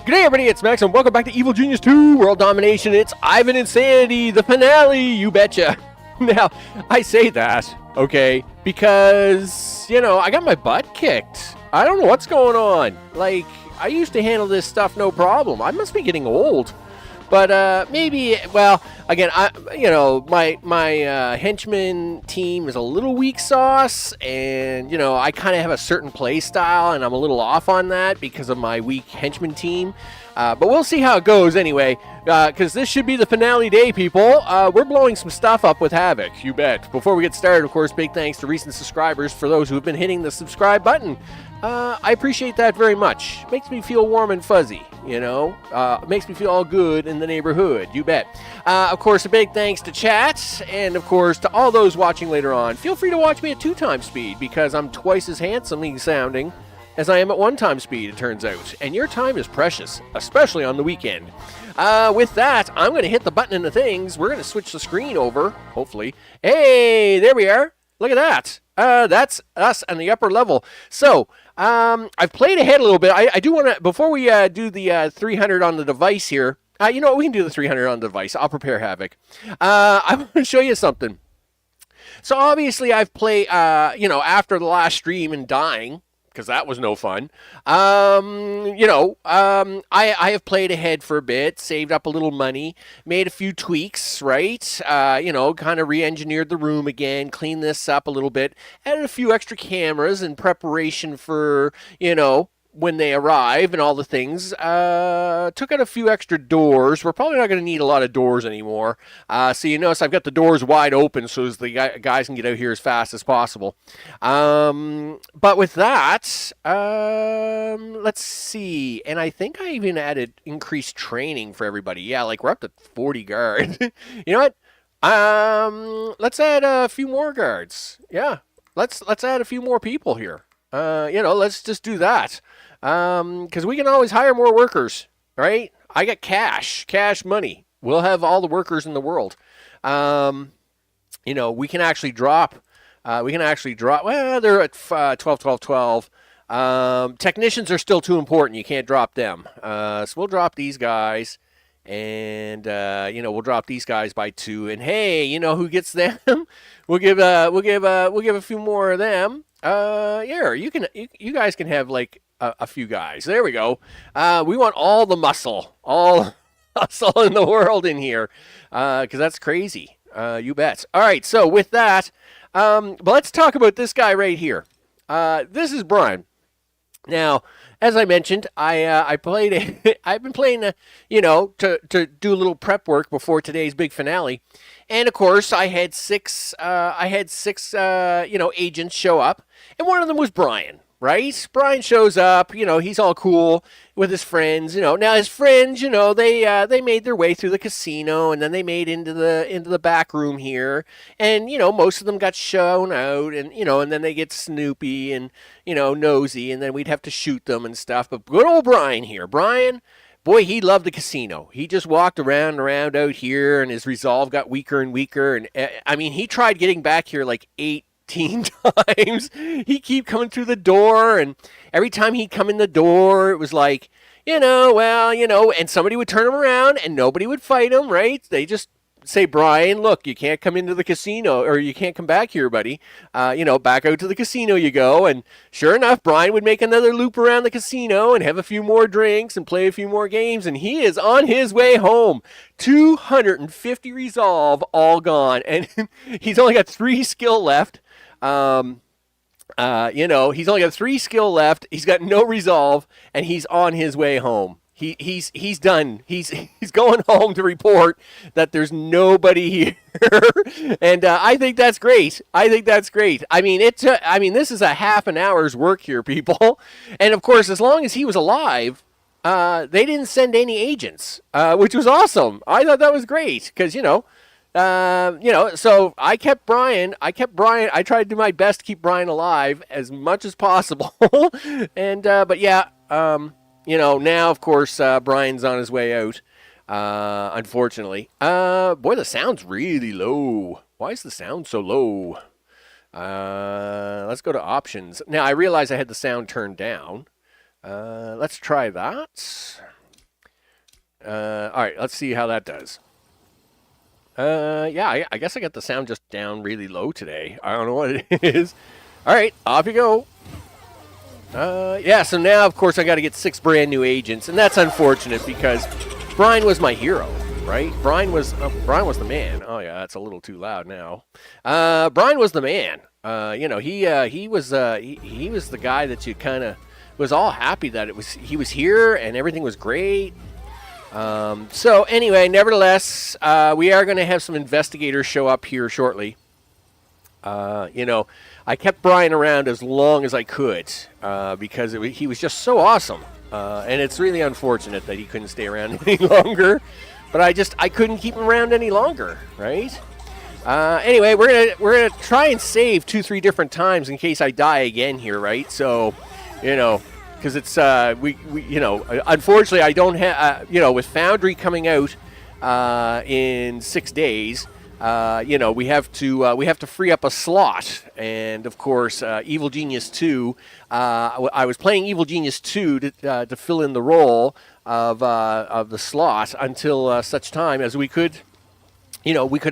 G'day everybody, it's Max and welcome back to Evil Genius 2 World Domination. It's Ivan Insanity, the finale, you betcha. Now, I say that, okay, because, I got my butt kicked. I don't know what's going on. Like, I used to handle this stuff no problem. I must be getting old. But maybe, well, again, my henchman team is a little weak sauce, and I kind of have a certain play style, and I'm a little off on that because of my weak henchman team. But we'll see how it goes anyway, because this should be the finale day, people. We're blowing some stuff up with Havoc, you bet. Before we get started, of course, big thanks to recent subscribers for those who have been hitting the subscribe button. I appreciate that very much. Makes me feel warm and fuzzy, makes me feel all good in the neighborhood, you bet. Of course, a big thanks to chat, and of course to all those watching later on. Feel free to watch me at 2x speed, because I'm twice as handsomely sounding as I am at 1x speed, it turns out. And your time is precious, especially on the weekend. With that, I'm going to hit the button in the things. We're going to switch the screen over, hopefully. Hey, there we are. Look at that. That's us on the upper level. So, I've played ahead a little bit. I do want to, before we do the 300 on the device here, we can do the 300 on the device. I'll prepare Havoc. I want to show you something. So, obviously, I've played, after the last stream and dying, because that was no fun. I have played ahead for a bit, saved up a little money, made a few tweaks, right? Kind of re-engineered the room again, cleaned this up a little bit, added a few extra cameras in preparation for, when they arrive and all the things. Took out a few extra doors. We're probably not going to need a lot of doors anymore. So you notice I've got the doors wide open so as the guys can get out here as fast as possible. But with that, let's see. And I think I even added increased training for everybody. Yeah, like we're up to 40 guards. You know what? Let's add a few more guards. Yeah, let's add a few more people here. Let's just do that. Because we can always hire more workers, right? I got cash money. We'll have all the workers in the world. We can actually drop, well, they're at 12, 12, 12. Technicians are still too important. You can't drop them. So we'll drop these guys. And we'll drop these guys by 2. And hey, who gets them? we'll give a few more of them. You guys can have like a few guys. There we go. We want all the muscle in the world in here, because that's crazy. You bet. All right. So with that, but let's talk about this guy right here. This is Brian. Now, as I mentioned, I've been playing, to do a little prep work before today's big finale, and of course, I had six, agents show up, and one of them was Brian. Right? Brian shows up, he's all cool with his friends, Now his friends, they made their way through the casino, and then they made into the back room here, and most of them got shown out, and and then they get snoopy and nosy, and then we'd have to shoot them and stuff. But good old Brian here, boy, he loved the casino. He just walked around out here, and his resolve got weaker and weaker, and he tried getting back here like 18 times. He keep coming through the door, and every time he'd come in the door, it was like, and somebody would turn him around, and nobody would fight him, right? They just say, Brian, look, you can't come into the casino, or you can't come back here, buddy. Back out to the casino you go. And sure enough, Brian would make another loop around the casino and have a few more drinks and play a few more games, and he is on his way home. 250 resolve, all gone, and he's only got 3 skill left. He's only got 3 skill left. He's got no resolve, and he's on his way home. He's done. He's going home to report that there's nobody here, and I think that's great. This is a half an hour's work here, people, and of course, as long as he was alive, they didn't send any agents, which was awesome. I thought that was great because so I kept Brian. I tried to do my best to keep Brian alive as much as possible. And, but yeah, now of course, Brian's on his way out. Unfortunately, boy, the sound's really low. Why is the sound so low? Let's go to options. Now I realize I had the sound turned down. Let's try that. All right, let's see how that does. Yeah, I guess I got the sound just down really low today. I don't know what it is. All right, off you go. Yeah, so now, of course, I got to get 6 brand new agents, and that's unfortunate because Brian was my hero, right? Brian was the man. Oh yeah, that's a little too loud now. Brian was the man. He was the guy that you kind of was all happy that he was here and everything was great. So anyway, nevertheless, we are going to have some investigators show up here shortly. I kept Brian around as long as I could because he was just so awesome. And it's really unfortunate that he couldn't stay around any longer. But I couldn't keep him around any longer, right? Anyway, we're gonna try and save 2-3 different times in case I die again here, right? So, because it's unfortunately I don't have with Foundry coming out in 6 days. We have to free up a slot, and of course, Evil Genius 2. I was playing Evil Genius 2 to fill in the role of the slot until such time as we could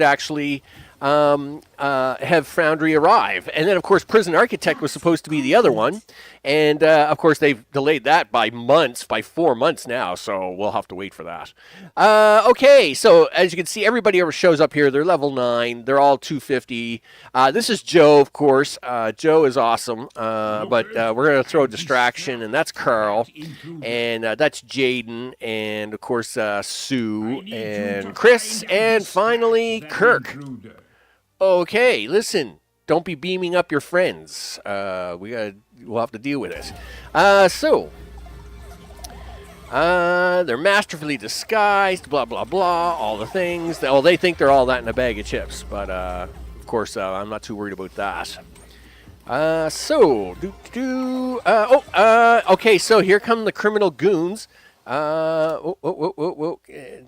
actually have Foundry arrive, and then of course Prison Architect was supposed to be the other one, and of course they've delayed that by 4 months now, so we'll have to wait for that. Okay, so as you can see, everybody ever shows up here. They're level 9. They're all 250. This is Joe, of course. Joe is awesome, but we're gonna throw a distraction, and that's Carl, and that's Jaden, and of course Sue and Chris, and finally Kirk. Okay, listen, don't be beaming up your friends. We'll have to deal with it. They're masterfully disguised, blah, blah, blah, all the things. They think they're all that in a bag of chips, but, of course, I'm not too worried about that. Okay, so here come the criminal goons. Did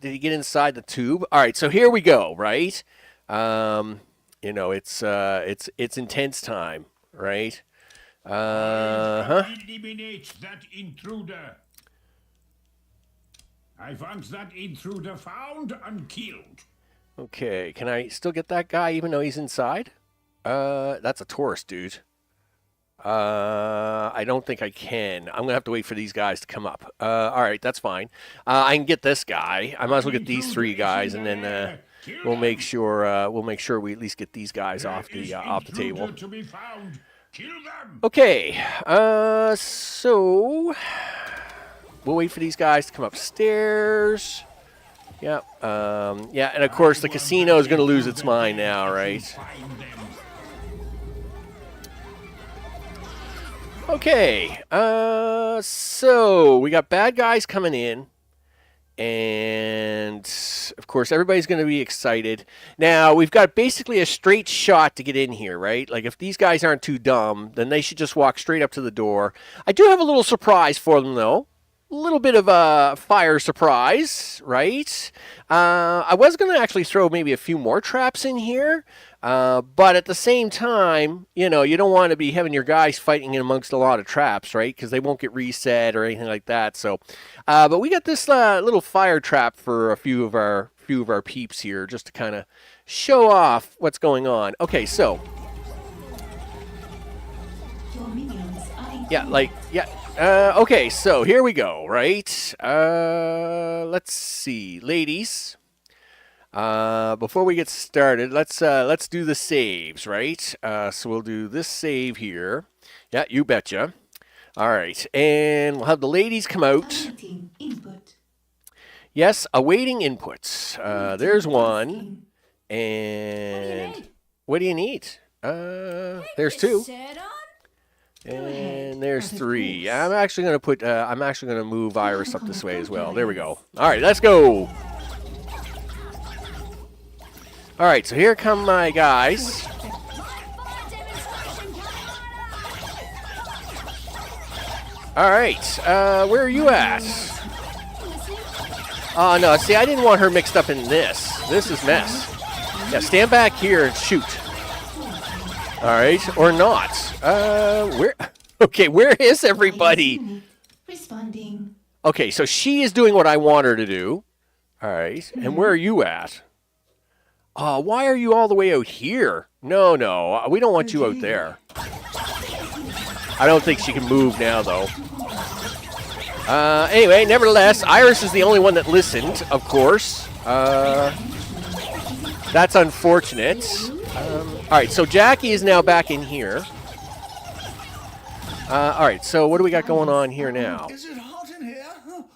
he get inside the tube? All right, so here we go, right? It's intense time, right? Eliminate that intruder. I want that intruder found and killed. Okay, can I still get that guy even though he's inside? That's a tourist, dude. I don't think I can. I'm gonna have to wait for these guys to come up. All right, that's fine. I can get this guy. I might as well get these 3 guys, and then we'll make sure we at least get these guys off the table. Okay, so we'll wait for these guys to come upstairs. Yeah, and of course the casino is going to lose its mind now, right? Okay, so we got bad guys coming in. And, of course, everybody's going to be excited. Now, we've got basically a straight shot to get in here, right? Like, if these guys aren't too dumb, then they should just walk straight up to the door. I do have a little surprise for them, though. A little bit of a fire surprise, right? I was going to actually throw maybe a few more traps in here. But at the same time, you don't want to be having your guys fighting in amongst a lot of traps, right? Because they won't get reset or anything like that. So, but we got this little fire trap for a few of our peeps here, just to kind of show off what's going on. Okay, so okay, so here we go, right? Let's see, ladies. Before we get started, let's do the saves, right? So we'll do this save here. Yeah, you betcha. All right, and we'll have the ladies come out. Yes, awaiting inputs. There's one, and what do you need? There's 2, and there's 3. I'm actually gonna move Iris up this way as well. There we go. All right, let's go. All right, so here come my guys. All right, where are you at? Oh, no, see, I didn't want her mixed up in this. This is mess. Yeah, stand back here and shoot. All right, or not. Where? Okay, where is everybody? Responding. Okay, so she is doing what I want her to do. All right. And where are you at? Why are you all the way out here? No, no. We don't want you out there. I don't think she can move now, though. Anyway, nevertheless, Iris is the only one that listened, of course. That's unfortunate. All right, so Jackie is now back in here. All right, so what do we got going on here now? Is it hot in here?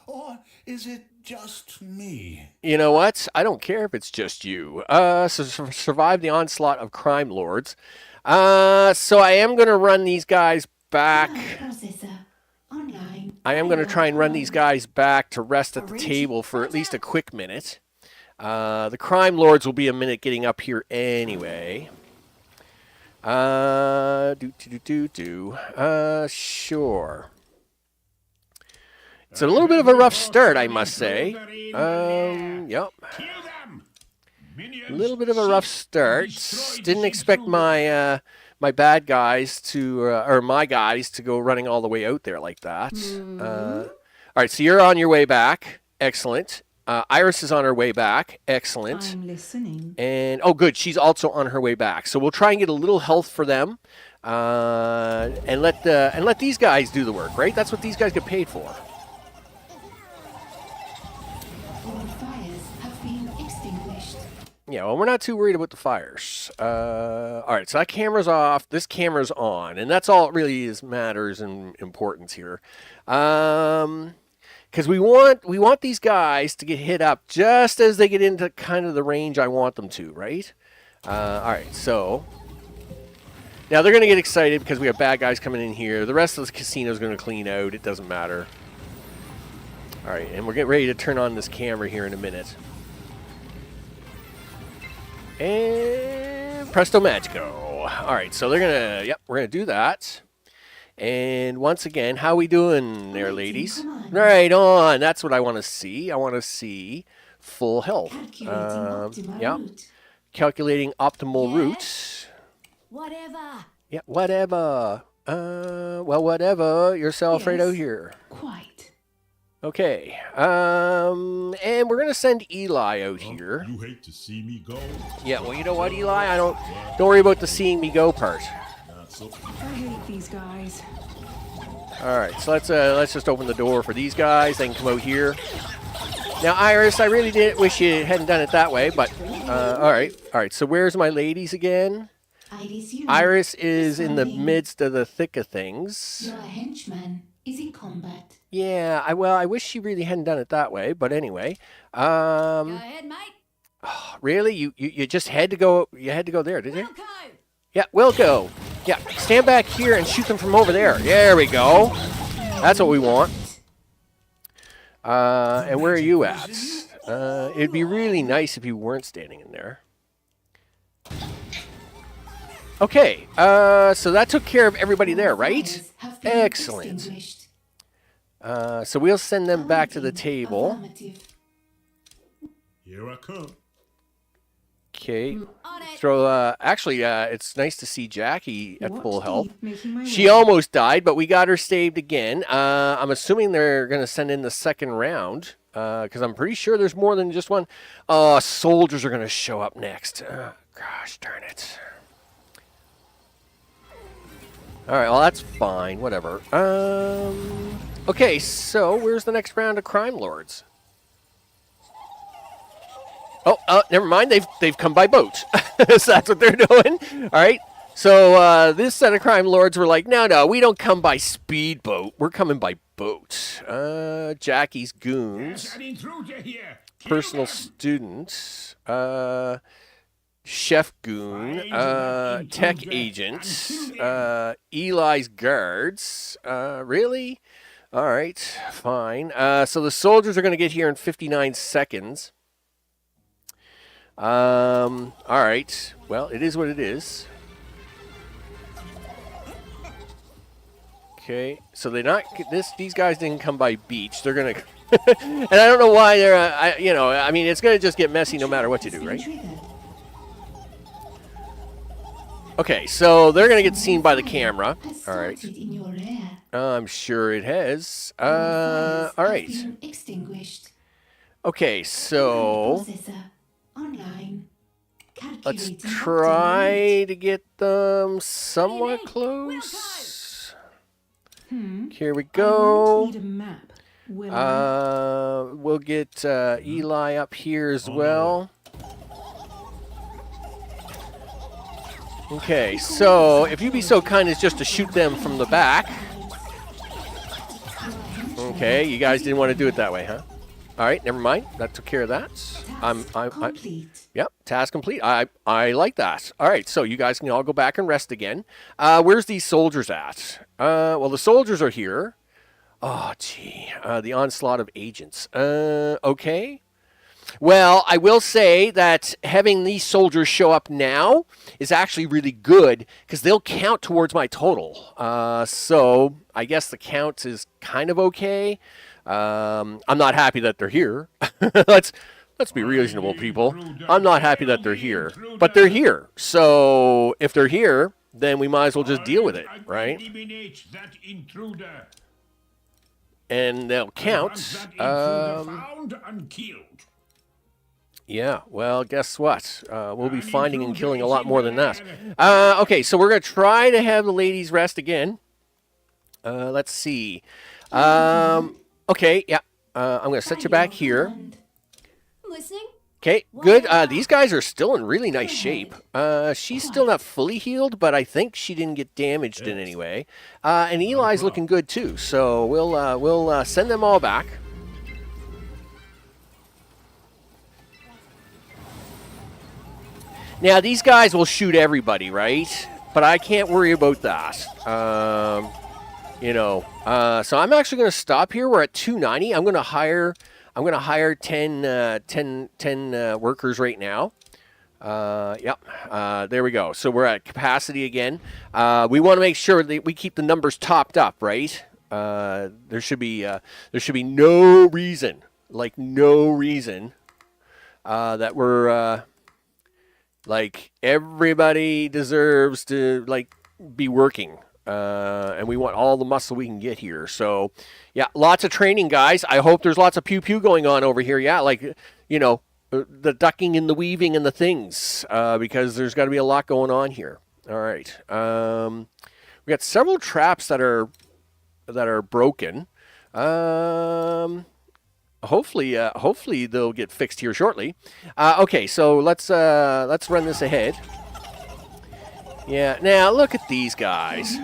Or is it just me? You know what? I don't care if it's just you. So survive the onslaught of crime lords. So I am going to run these guys back. I am going to try and run these guys back to rest at the table for at least a quick minute. The crime lords will be a minute getting up here anyway. Sure. It's a little bit of a rough start, I must say. Yep. A little bit of a rough start. Didn't expect my my bad guys to, or my guys to go running all the way out there like that. All right, so you're on your way back. Excellent. Iris is on her way back. Excellent. I'm listening. And, oh, good. She's also on her way back. So we'll try and get a little health for them and let these guys do the work, right? That's what these guys get paid for. All fires have been extinguished. Yeah, well, we're not too worried about the fires. All right, so that camera's off. This camera's on. And that's all it really is matters in importance here. Because we want these guys to get hit up just as they get into kind of the range I want them to, right? All right, so now they're going to get excited because we have bad guys coming in here. The rest of the casino is going to clean out. It doesn't matter. All right, and we're getting ready to turn on this camera here in a minute. And presto magico. All right, so they're going to, we're going to do that. And once again, how we doing there, ladies? Right on. That's what I want to see. I want to see full health. Calculating optimal route. Whatever. Yeah, whatever. Well, whatever. Yourself right out here. Quite. Okay. And we're gonna send Eli out here. You hate to see me go? Yeah. Well, you know what, Eli? Don't worry about the seeing me go part. I hate these guys. All right, so let's just open the door for these guys. They can come out here. Now, Iris, I really did wish you hadn't done it that way, but all right. So where's my ladies again? Iris is in the midst of the thick of things. Your henchman is in combat. Yeah, I wish she really hadn't done it that way, but anyway. Go ahead, mate. Really? You just had to go? You had to go there, did you? Yeah, we'll go. Yeah, stand back here and shoot them from over there. There we go. That's what we want. And where are you at? It'd be really nice if you weren't standing in there. Okay, so that took care of everybody there, right? Excellent. So we'll send them back to the table. Here I come. Okay. Actually, it's nice to see Jackie at full health. Making She almost died, but we got her saved again. I'm assuming they're going to send in the second round, because I'm pretty sure there's more than just one. Soldiers are going to show up next. Gosh darn it. All right, well, that's fine. Whatever. Okay, so where's the next round of crime lords? Oh, never mind. They've come by boat. So that's what they're doing. All right. So this set of crime lords were like, no, we don't come by speedboat. We're coming by boat. Jackie's goons, personal students, chef goon, tech agent, Eli's guards. Really? All right, fine. So the soldiers are going to get here in 59 seconds. All right. Well, it is what it is. Okay. So these guys didn't come by beach. They're going to, and I don't know why they're, I mean, it's going to just get messy no matter what you do, right? Okay. So they're going to get seen by the camera. All right. I'm sure it has. All right. Okay, so Processor. Online. let's Calculating try to get them somewhat Lady, close. Hmm. Here we I go. won't need a map, will I? We'll get Eli up here as well. Okay, so if you'd be so kind as just to shoot them from the back. Okay, you guys didn't want to do it that way, huh? All right, never mind. That took care of that. complete. Yep, task complete. I like that. All right, so you guys can all go back and rest again. Where's these soldiers at? Well, the soldiers are here. Oh, gee. The onslaught of agents. Okay. Well, I will say that having these soldiers show up now is actually really good because they'll count towards my total. So I guess the count is kind of okay. I'm not happy that they're here. Let's be reasonable, people. I'm not happy that they're here, but they're here. So if they're here, then we might as well just deal with it, right? And they'll count. Yeah, well, guess what? We'll be finding and killing a lot more than that. Okay, so we're going to try to have the ladies rest again. Let's see. Okay, yeah. I'm going to set you back here. Listening? Okay, good. These guys are still in really nice shape. She's still not fully healed, but I think she didn't get damaged in any way. And Eli's looking good, too. So we'll send them all back. Now, these guys will shoot everybody, right? But I can't worry about that. So I'm actually going to stop here. We're at 290. I'm going to hire 10 workers right now. There we go. So we're at capacity again. We want to make sure that we keep the numbers topped up, right? There should be no reason that we're like everybody deserves to be working. And we want all the muscle we can get here. So, yeah, lots of training, guys. I hope there's lots of pew-pew going on over here. Yeah, the ducking and the weaving and the things, because there's got to be a lot going on here. All right. We got several traps that are broken. Hopefully they'll get fixed here shortly. Okay, so let's run this ahead. Yeah, now look at these guys.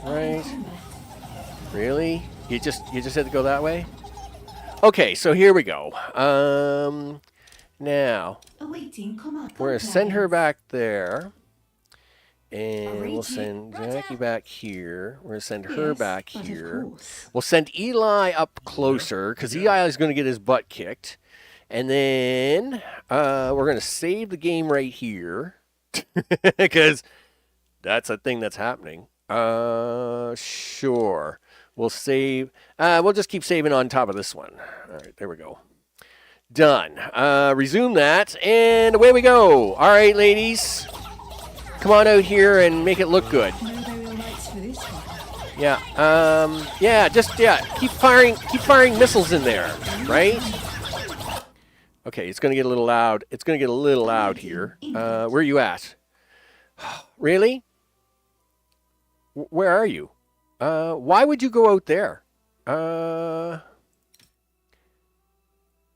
Right? Really? You just had to go that way? Okay, so here we go. Now we're gonna send her back there. And we'll send Jackie back here. We're going to send her back here. We'll send Eli up closer because Eli is going to get his butt kicked. And then we're going to save the game right here because that's a thing that's happening. Sure. We'll save. We'll just keep saving on top of this one. All right, there we go. Done. Resume that, and away we go. All right, ladies. Come on out here and make it look good. Yeah. Keep firing missiles in there, right? Okay, it's gonna get a little loud. It's gonna get a little loud here. Where are you at? Really? Where are you? Why would you go out there?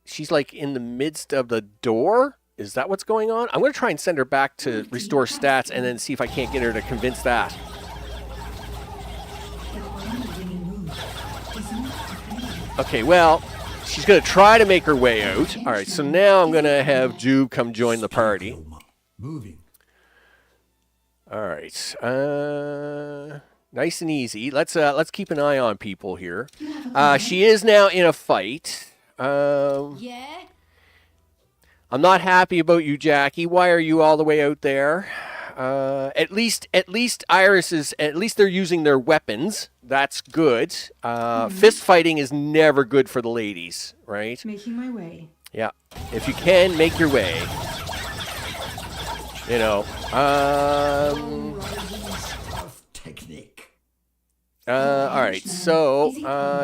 She's like in the midst of the door? Is that what's going on? I'm going to try and send her back to restore stats and then see if I can't get her to convince that. Okay, well, she's going to try to make her way out. All right, so now I'm going to have Jube come join the party. All right. Nice and easy. Let's keep an eye on people here. She is now in a fight. Yeah? I'm not happy about you, Jackie. Why are you all the way out there? At least Iris is. At least they're using their weapons. That's good. Fist fighting is never good for the ladies, right? Making my way. Yeah. If you can, make your way. Technique. All right, so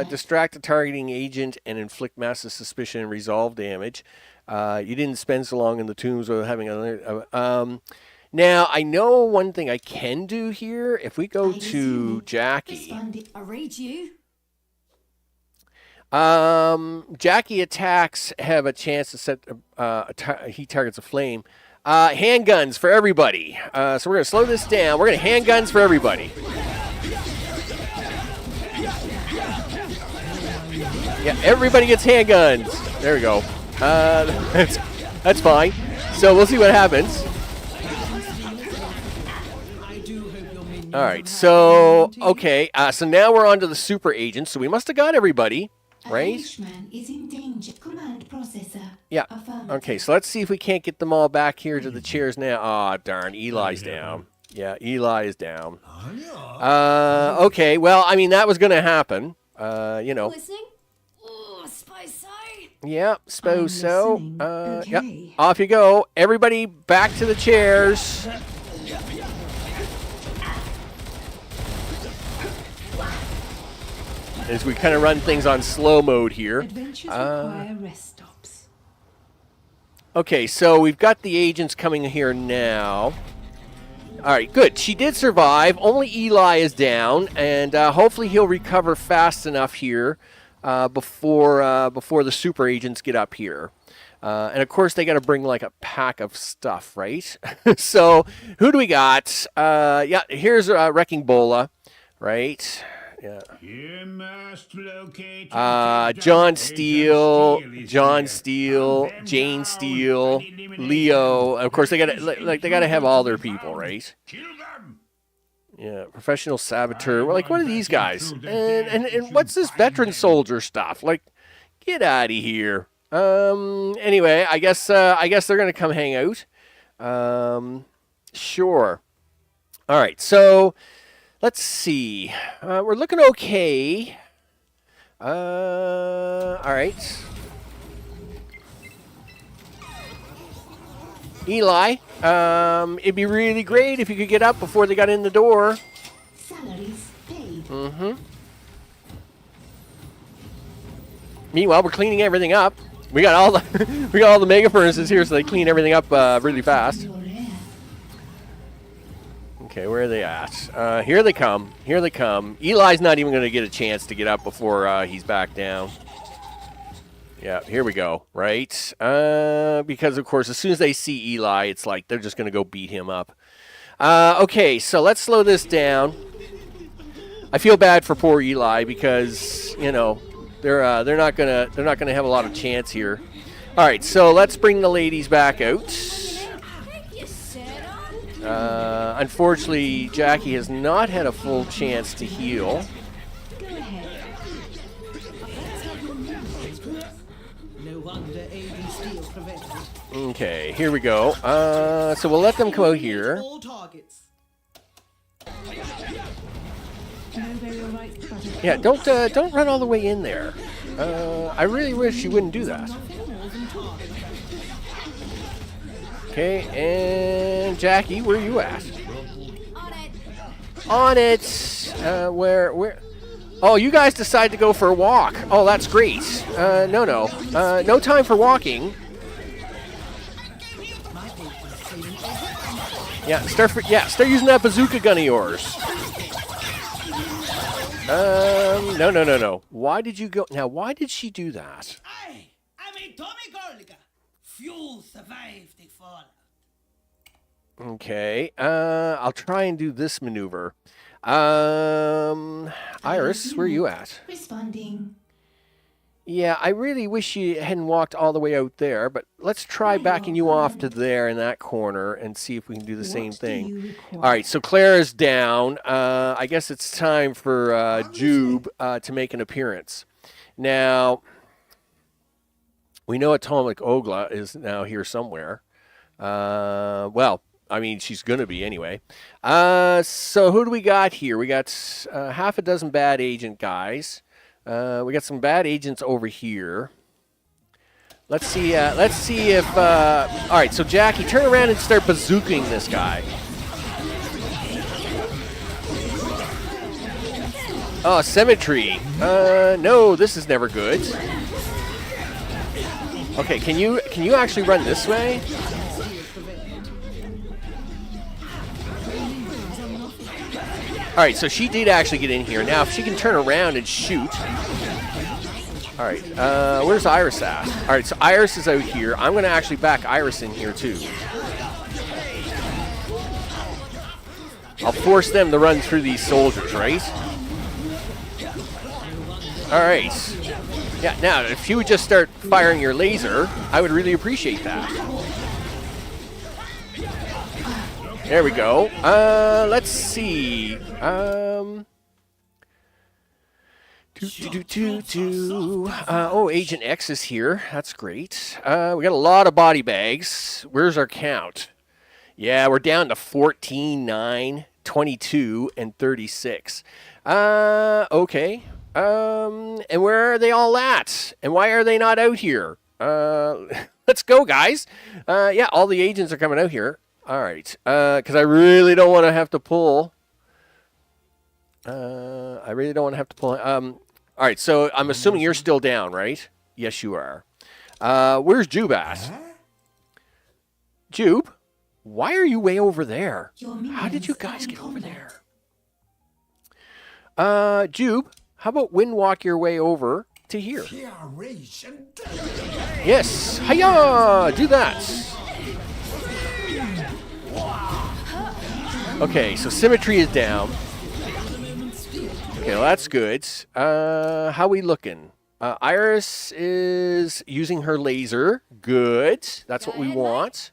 distract a targeting agent and inflict massive suspicion and resolve damage. You didn't spend so long in the tombs without having a... now, I know one thing I can do here. If we go to Jackie... I read you. Jackie attacks have a chance to set... he targets a flame. Handguns for everybody. So we're going to slow this down. We're going to handguns for everybody. Yeah, everybody gets handguns. There we go. That's fine. So we'll see what happens. All right. So okay. So now we're on to the super agents. So we must have got everybody, right? Is in danger. Command processor. Yeah. Okay. So let's see if we can't get them all back here to the chairs now. Oh darn! Eli's down. Yeah, Eli is down. Okay. Well, I mean that was going to happen. You know. Listening? Oh, I suppose so. Yeah, suppose so. Okay. Yep. Off you go. Everybody back to the chairs. As we kind of run things on slow mode here. Adventures require rest stops. Okay, so we've got the agents coming here now. All right, good. She did survive. Only Eli is down, and hopefully he'll recover fast enough here before the super agents get up here. And of course, they got to bring like a pack of stuff, right? So who do we got? Yeah, here's Wrecking Bola, right? Yeah. You must locate John Steele, Jane Steele, Leo. Of course, they gotta have all their people, right? Kill them. Yeah, professional saboteur. Well, like, what are these guys? And what's this veteran soldier stuff? Like, get out of here. Anyway, I guess they're gonna come hang out. Sure. All right, so. Let's see. We're looking okay. All right. Eli, it'd be really great if you could get up before they got in the door. Salaries paid. Mm-hmm. Meanwhile, we're cleaning everything up. We got all the mega furnaces here, so they clean everything up really fast. Okay, where are they at? Here they come. Here they come. Eli's not even going to get a chance to get up before he's back down. Yeah, here we go, right? Because, of course, as soon as they see Eli, it's like they're just going to go beat him up. Okay, so let's slow this down. I feel bad for poor Eli because, you know, they're not gonna have a lot of chance here. All right, so let's bring the ladies back out. Unfortunately, Jackie has not had a full chance to heal. Go ahead. No wonder AD Steel prevented. Okay, here we go. So we'll let them come out here. All targets. Yeah, don't run all the way in there. I really wish you wouldn't do that. Okay, and Jackie, where are you at? On it. Where? Oh, you guys decide to go for a walk. Oh, that's great. No time for walking. Yeah, start using that bazooka gun of yours. No. Why did you go? Now, why did she do that? I'm a Tommy Garlica. Few survived the fallout. Okay, I'll try and do this maneuver. Iris, where are you at? Responding. Yeah, I really wish you hadn't walked all the way out there, but let's try backing you off to there in that corner and see if we can do the same thing. All right, so Claire is down. I guess it's time for Jube to make an appearance. Now, we know Atomic Ogla is now here somewhere. Well, I mean, she's going to be anyway. So who do we got here? We got half a dozen bad agent guys. We got some bad agents over here. Let's see if... all right, so Jackie, turn around and start bazooking this guy. Oh, symmetry. No, this is never good. Okay, can you actually run this way? All right, so she did actually get in here. Now, if she can turn around and shoot. All right, where's Iris at? All right, so Iris is out here. I'm going to actually back Iris in here, too. I'll force them to run through these soldiers, right? All right. Yeah, now, if you would just start firing your laser, I would really appreciate that. There we go. Let's see. Oh, Agent X is here. That's great. We got a lot of body bags. Where's our count? Yeah, we're down to 14, 9, 22, and 36. Okay. And where are they all at? And why are they not out here? Let's go, guys. Yeah, all the agents are coming out here. All right. Because I really don't want to have to pull. All right, so I'm assuming you're still down, right? Yes, you are. Where's Jube at? Jube? Why are you way over there? How did you guys get over there? Jube, how about windwalk your way over to here? Yes, hiya! Do that. Okay, so symmetry is down. Okay, well, that's good. How we looking? Iris is using her laser. Good. That's what we want.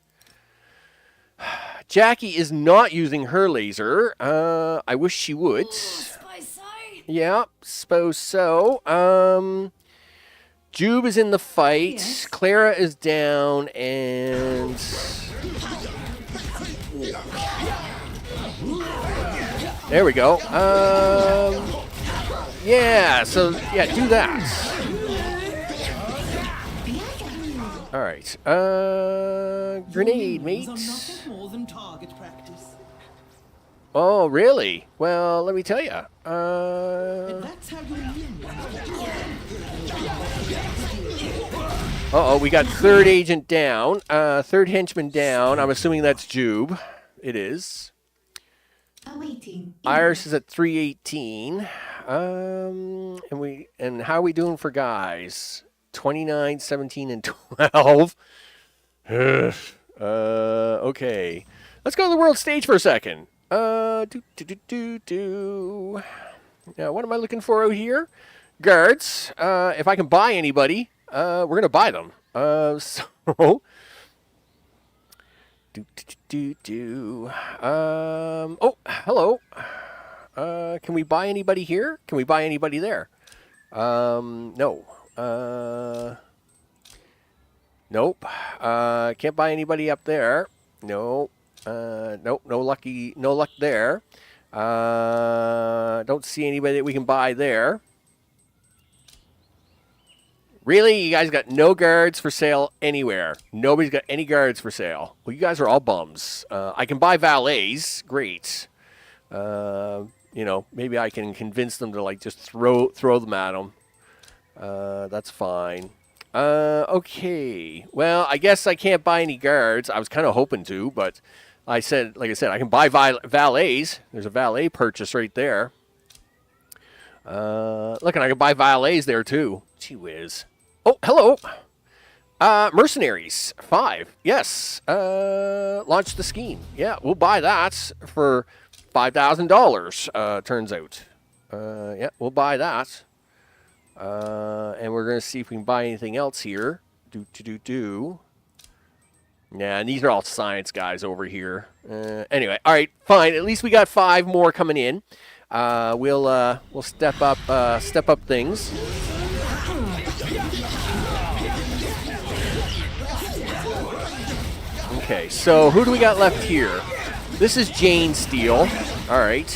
Jackie is not using her laser. I wish she would. Yeah, suppose so. Jube is in the fight. Yes. Clara is down, and... There we go. Yeah, so, yeah, do that. All right. Grenade, mate. Oh, really? Well, let me tell you. Uh-oh, we got third agent down. Third henchman down. I'm assuming that's Jube. It is. Iris is at 318. And how are we doing for guys? 29, 17, and 12. Okay. Let's go to the world stage for a second. Now, what am I looking for out here? Guards. If I can buy anybody, we're going to buy them. So... Oh, hello. Can we buy anybody here? Can we buy anybody there? No. Nope. Can't buy anybody up there. No. Nope. No luck there. Don't see anybody that we can buy there. Really? You guys got no guards for sale anywhere? Nobody's got any guards for sale. Well, you guys are all bums. I can buy valets. Great. Maybe I can convince them to, like, just throw them at them. That's fine. Okay. Well, I guess I can't buy any guards. I was kind of hoping to, but like I said, I can buy valets. There's a valet purchase right there. Look, and I can buy valets there, too. Gee whiz. Oh, hello. Mercenaries, 5. Yes. Launch the scheme. Yeah, we'll buy that for $5,000, turns out. Yeah, we'll buy that. And we're going to see if we can buy anything else here. Yeah, and these are all science guys over here. Anyway, all right, fine. At least we got 5 more coming in. We'll step up things. Okay, so who do we got left here? This is Jane Steele. All right.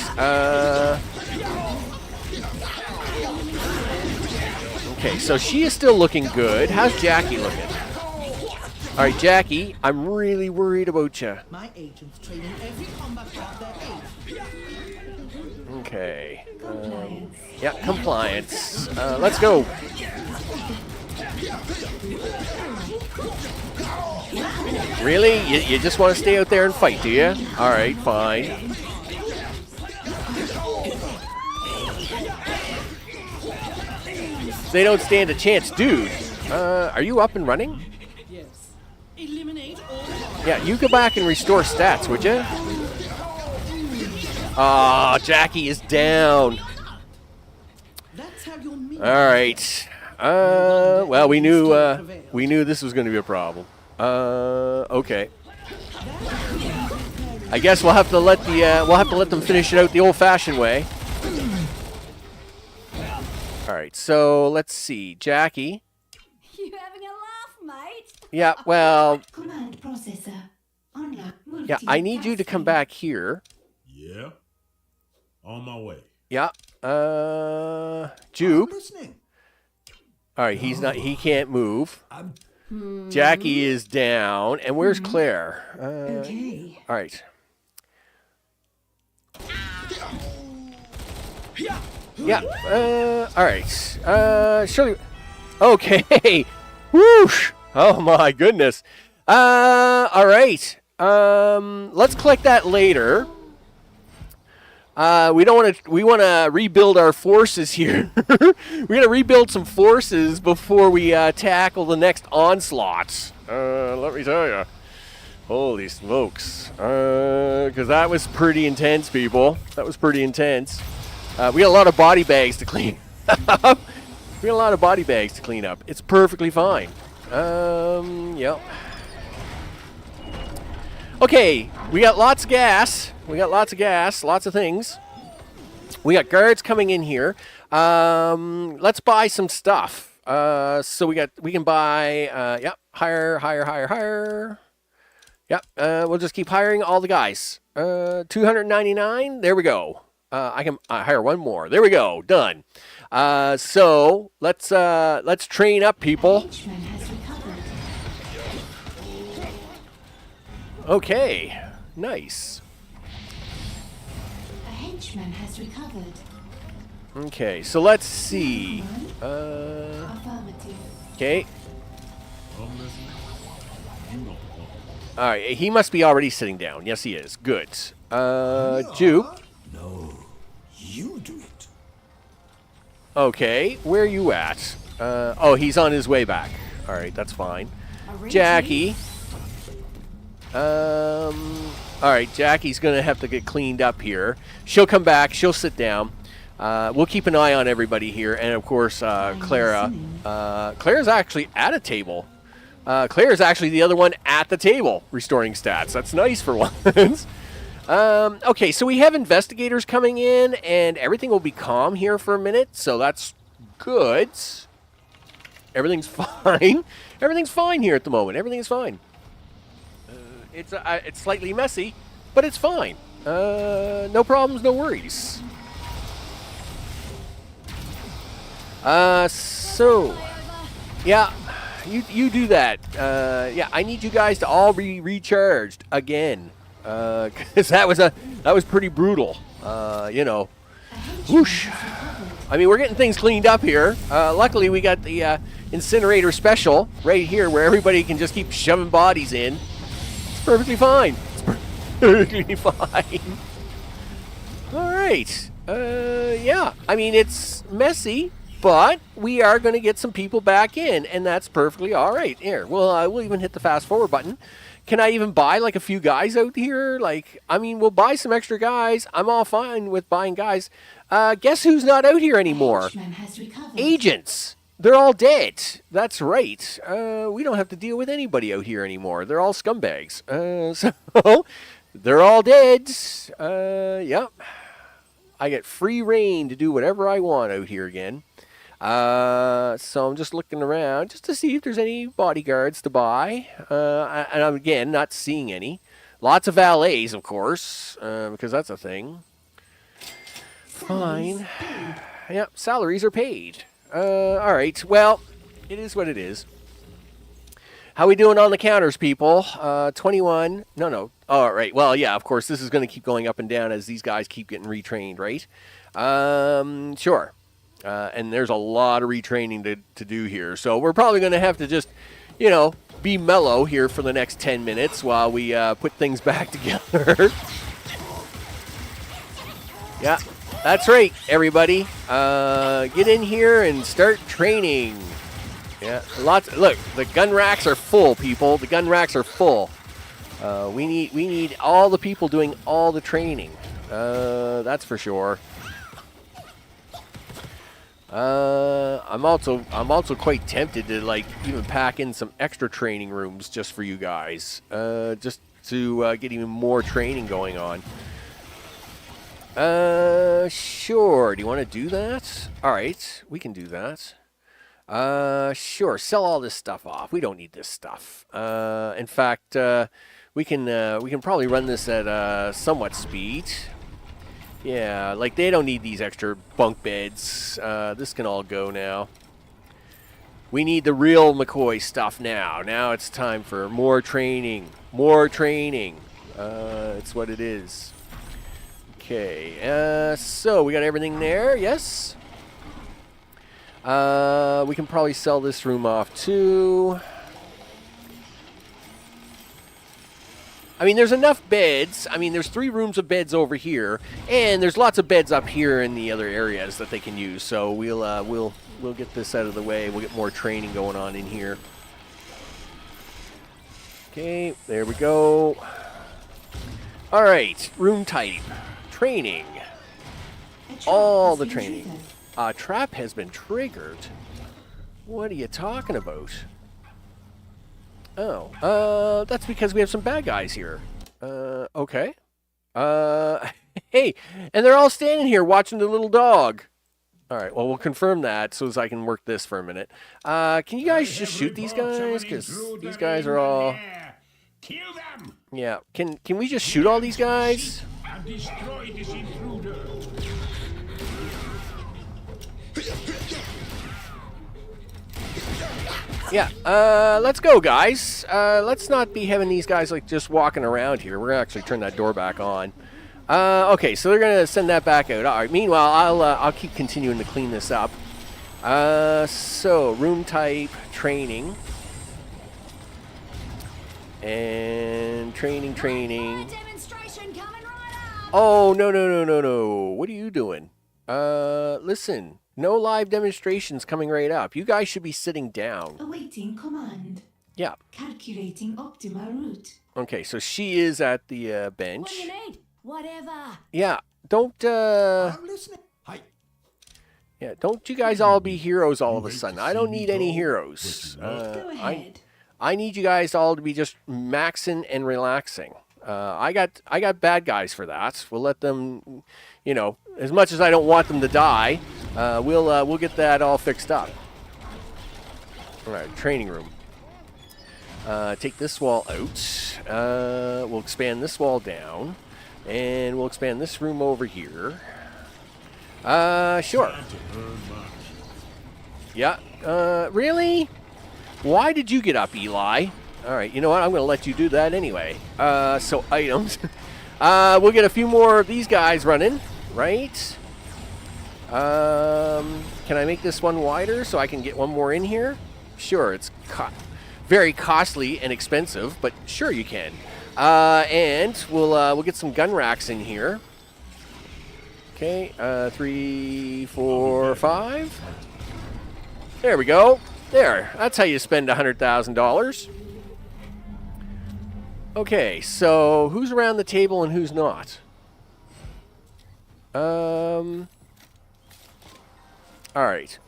Okay, so she is still looking good. How's Jackie looking? All right, Jackie, I'm really worried about you. My agents training every combat part their age. Okay. Compliance. Yeah, compliance. Let's go. Really? You just want to stay out there and fight, do you? All right, fine. They don't stand a chance, dude. Are you up and running? Yes. Eliminate all. Yeah, you go back and restore stats, would you? Ah, Jackie is down. That's how you'll meet. All right. Well, we knew this was going to be a problem. Okay. I guess we'll have to let them finish it out the old-fashioned way. All right. So let's see, Jackie. You having a laugh, mate? Yeah. Well. Command processor. Unlock Yeah. I need you to come back here. Yeah. On my way. Yeah. I'm Jupe. listening. All right. He can't move. Jackie is down. And where's Claire? Okay. All right. Yeah. All right. Surely. Okay. Whoosh. Oh my goodness. All right. Let's collect that later. We want to rebuild our forces here. We're going to rebuild some forces before we tackle the next onslaught. Let me tell you. Holy smokes. Because that was pretty intense, people. That was pretty intense. We got a lot of body bags to clean up. We got a lot of body bags to clean up. It's perfectly fine. Yep. Okay, we got lots of gas. Lots of things. We got guards coming in here. Let's buy some stuff. So we can buy, yep, hire. Yep, we'll just keep hiring all the guys. 299, there we go. I can hire one more. There we go, done. So let's train up, people. Henchman has recovered. Okay, nice. A henchman has recovered. Okay, so let's see. Affirmative. Okay. I'm listening. You don't want. All right, he must be already sitting down. Yes, he is. Good. Jupe. No, you do it. Okay, where are you at? Oh, he's on his way back. All right, that's fine. Jackie. All right, Jackie's gonna have to get cleaned up here. She'll come back. She'll sit down. We'll keep an eye on everybody here, and of course, Clara. Clara's actually at a table. Claire's actually the other one at the table, restoring stats. That's nice for once. Okay, so we have investigators coming in, and everything will be calm here for a minute, so that's good. Everything's fine. Everything's fine here at the moment. Everything's fine. It's slightly messy, but it's fine. No problems, no worries. So, yeah, you do that. Yeah, I need you guys to all be recharged again, because that was pretty brutal. You know, whoosh. I mean, we're getting things cleaned up here. Luckily, we got the incinerator special right here, where everybody can just keep shoving bodies in. It's perfectly fine. It's perfectly fine. All right. Yeah. I mean, it's messy, but we are going to get some people back in, and that's perfectly all right. Here, well, we'll even hit the fast forward button. Can I even buy like a few guys out here? Like, I mean, we'll buy some extra guys. I'm all fine with buying guys. Guess who's not out here anymore? Henchman has recovered. Agents. They're all dead. That's right. We don't have to deal with anybody out here anymore. They're all scumbags. So they're all dead. Yep. I get free reign to do whatever I want out here again. So I'm just looking around just to see if there's any bodyguards to buy. And I'm, again, not seeing any. Lots of valets, of course, because that's a thing. Fine. Yep, salaries are paid. All right. Well, it is what it is. How we doing on the counters, people? 21. No. All right. Well, yeah, of course, this is going to keep going up and down as these guys keep getting retrained, right? Sure. And there's a lot of retraining to do here. So we're probably going to have to just, be mellow here for the next 10 minutes while we put things back together. Yeah, that's right, everybody. Get in here and start training. Yeah, look, the gun racks are full, people. The gun racks are full. We need all the people doing all the training. That's for sure. I'm also quite tempted to even pack in some extra training rooms just for you guys, just to get even more training going on. Sure. Do you want to do that? All right, we can do that. Sure. Sell all this stuff off. We don't need this stuff. In fact, we can probably run this at somewhat speed. Yeah, they don't need these extra bunk beds. This can all go now. We need the real McCoy stuff now. Now it's time for more training. More training. It's what it is. Okay, so we got everything there, yes? We can probably sell this room off too. I mean, there's enough beds. I mean, there's 3 rooms of beds over here, and there's lots of beds up here in the other areas that they can use. So we'll get this out of the way. We'll get more training going on in here. Okay, there we go. All right, room type, training. All the training. A trap has been triggered. What are you talking about? Oh, that's because we have some bad guys here. Okay. Hey, and they're all standing here watching the little dog. All right, well, we'll confirm that so as I can work this for a minute. Can you guys just shoot these guys? Because these guys are all... Kill them! Yeah, can we just shoot all these guys? And destroy this intruder. Yeah, let's go, guys. Let's not be having these guys just walking around here. We're gonna actually turn that door back on. Okay, so they're gonna send that back out. All right. Meanwhile, I'll keep continuing to clean this up. So room type, training, and training. Oh no! What are you doing? Listen. No live demonstrations coming right up. You guys should be sitting down. Awaiting command. Yeah. Calculating optimal route. Okay, so she is at the bench. What do you need? Whatever. Yeah, don't I'm listening. Hi. yeah, don't you guys all be heroes all of a sudden. I don't need any heroes. Go ahead. I need you guys all to be just maxing and relaxing. I got bad guys for that. We'll let them, as much as I don't want them to die, we'll get that all fixed up. All right, training room. Take this wall out. We'll expand this wall down, and we'll expand this room over here. Sure. Yeah. Really? Why did you get up, Eli? All right, you know what? I'm going to let you do that anyway. So items. We'll get a few more of these guys running, right? Can I make this one wider so I can get one more in here? Sure, it's very costly and expensive, but sure you can. And we'll get some gun racks in here. Okay, 3, 4, 5. There we go. There, that's how you spend $100,000. Okay, so who's around the table and who's not? All right.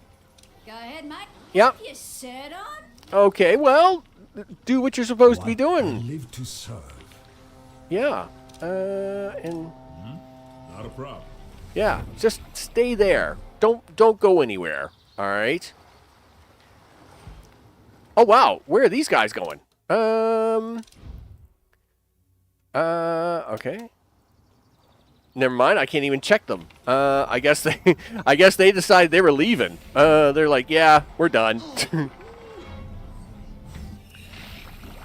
Go ahead, mate. Yep. You set on? Okay, well, do what you're supposed to be I doing. live to serve. Yeah. And Not a problem. yeah, just stay there. Don't go anywhere. All right. Oh wow, where are these guys going? Okay. Never mind, I can't even check them. I guess they decided they were leaving. They're like, yeah, we're done.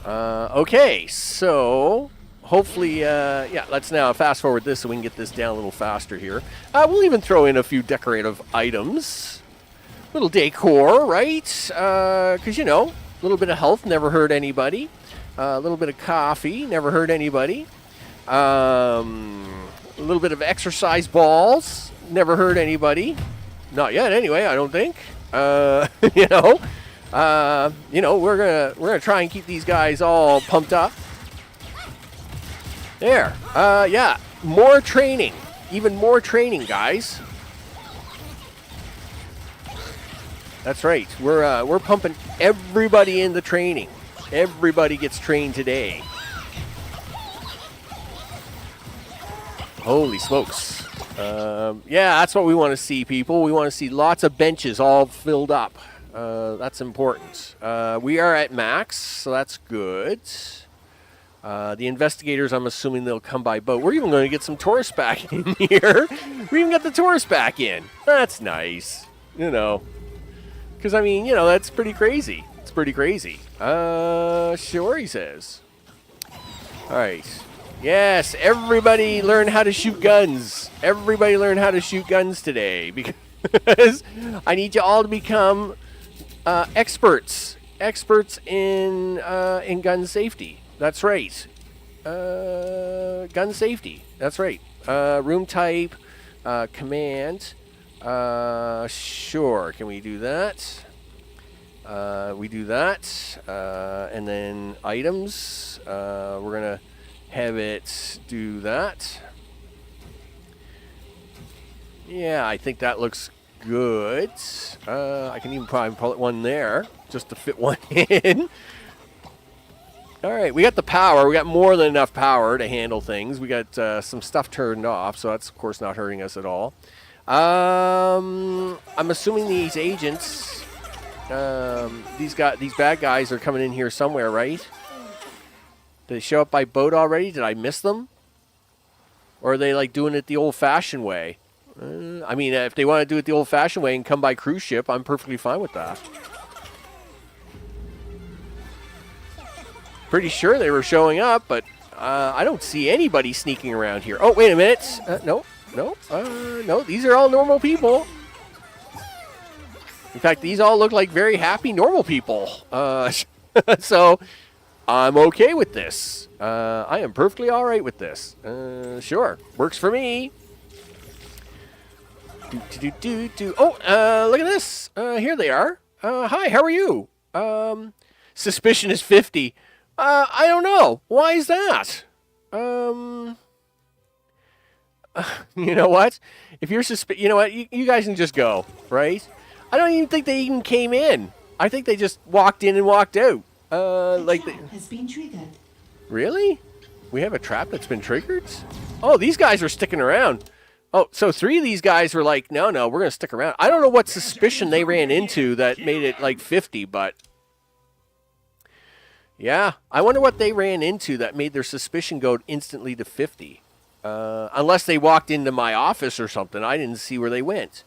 Okay, so hopefully, yeah, let's now fast forward this so we can get this down a little faster here. We'll even throw in a few decorative items. Little decor, right? Because, you know, a little bit of health never hurt anybody. A little bit of coffee never hurt anybody. A little bit of exercise balls never hurt anybody. Not yet, anyway, I don't think. You know, we're gonna try and keep these guys all pumped up. There. Yeah, more training. Even more training, guys. That's right. We're pumping everybody in the training. Everybody gets trained today. Holy smokes. Yeah, that's what we want to see, people. We want to see lots of benches all filled up. That's important. We are at max, so that's good. The investigators, I'm assuming they'll come by boat. We're even going to get some tourists back in here. We even got the tourists back in. That's nice. You know. Because, I mean, you know, that's pretty crazy. It's pretty crazy. Sure, he says. All right. Yes, everybody learn how to shoot guns. Everybody learn how to shoot guns today. Because I need you all to become experts. Experts in gun safety. That's right. Gun safety. That's right. Room type, command. Sure. Can we do that? We do that. And then items. We're going to have it do that. Yeah, I think that looks good. I can even probably put one there just to fit one in. All right, we got the power. We got more than enough power to handle things. We got some stuff turned off, so that's, of course, not hurting us at all. I'm assuming these agents, these bad guys are coming in here somewhere, right? Did they show up by boat already? Did I miss them? Or are they, like, doing it the old-fashioned way? I mean, if they want to do it the old-fashioned way and come by cruise ship, I'm perfectly fine with that. Pretty sure they were showing up, but I don't see anybody sneaking around here. Oh, wait a minute. No, these are all normal people. In fact, these all look like very happy, normal people. So I'm okay with this. I am perfectly all right with this. Sure, works for me. Oh, look at this. Here they are. Hi, how are you? Suspicion is 50. I don't know. Why is that? You know what? If you're you know what? You guys can just go, right? I don't even think they even came in. I think they just walked in and walked out. Like has been triggered. Really? We have a trap that's been triggered? Oh, these guys are sticking around. Oh, so 3 of these guys were like, no, we're going to stick around. I don't know what suspicion they ran into that made it like 50, but yeah, I wonder what they ran into that made their suspicion go instantly to 50. Unless they walked into my office or something. I didn't see where they went.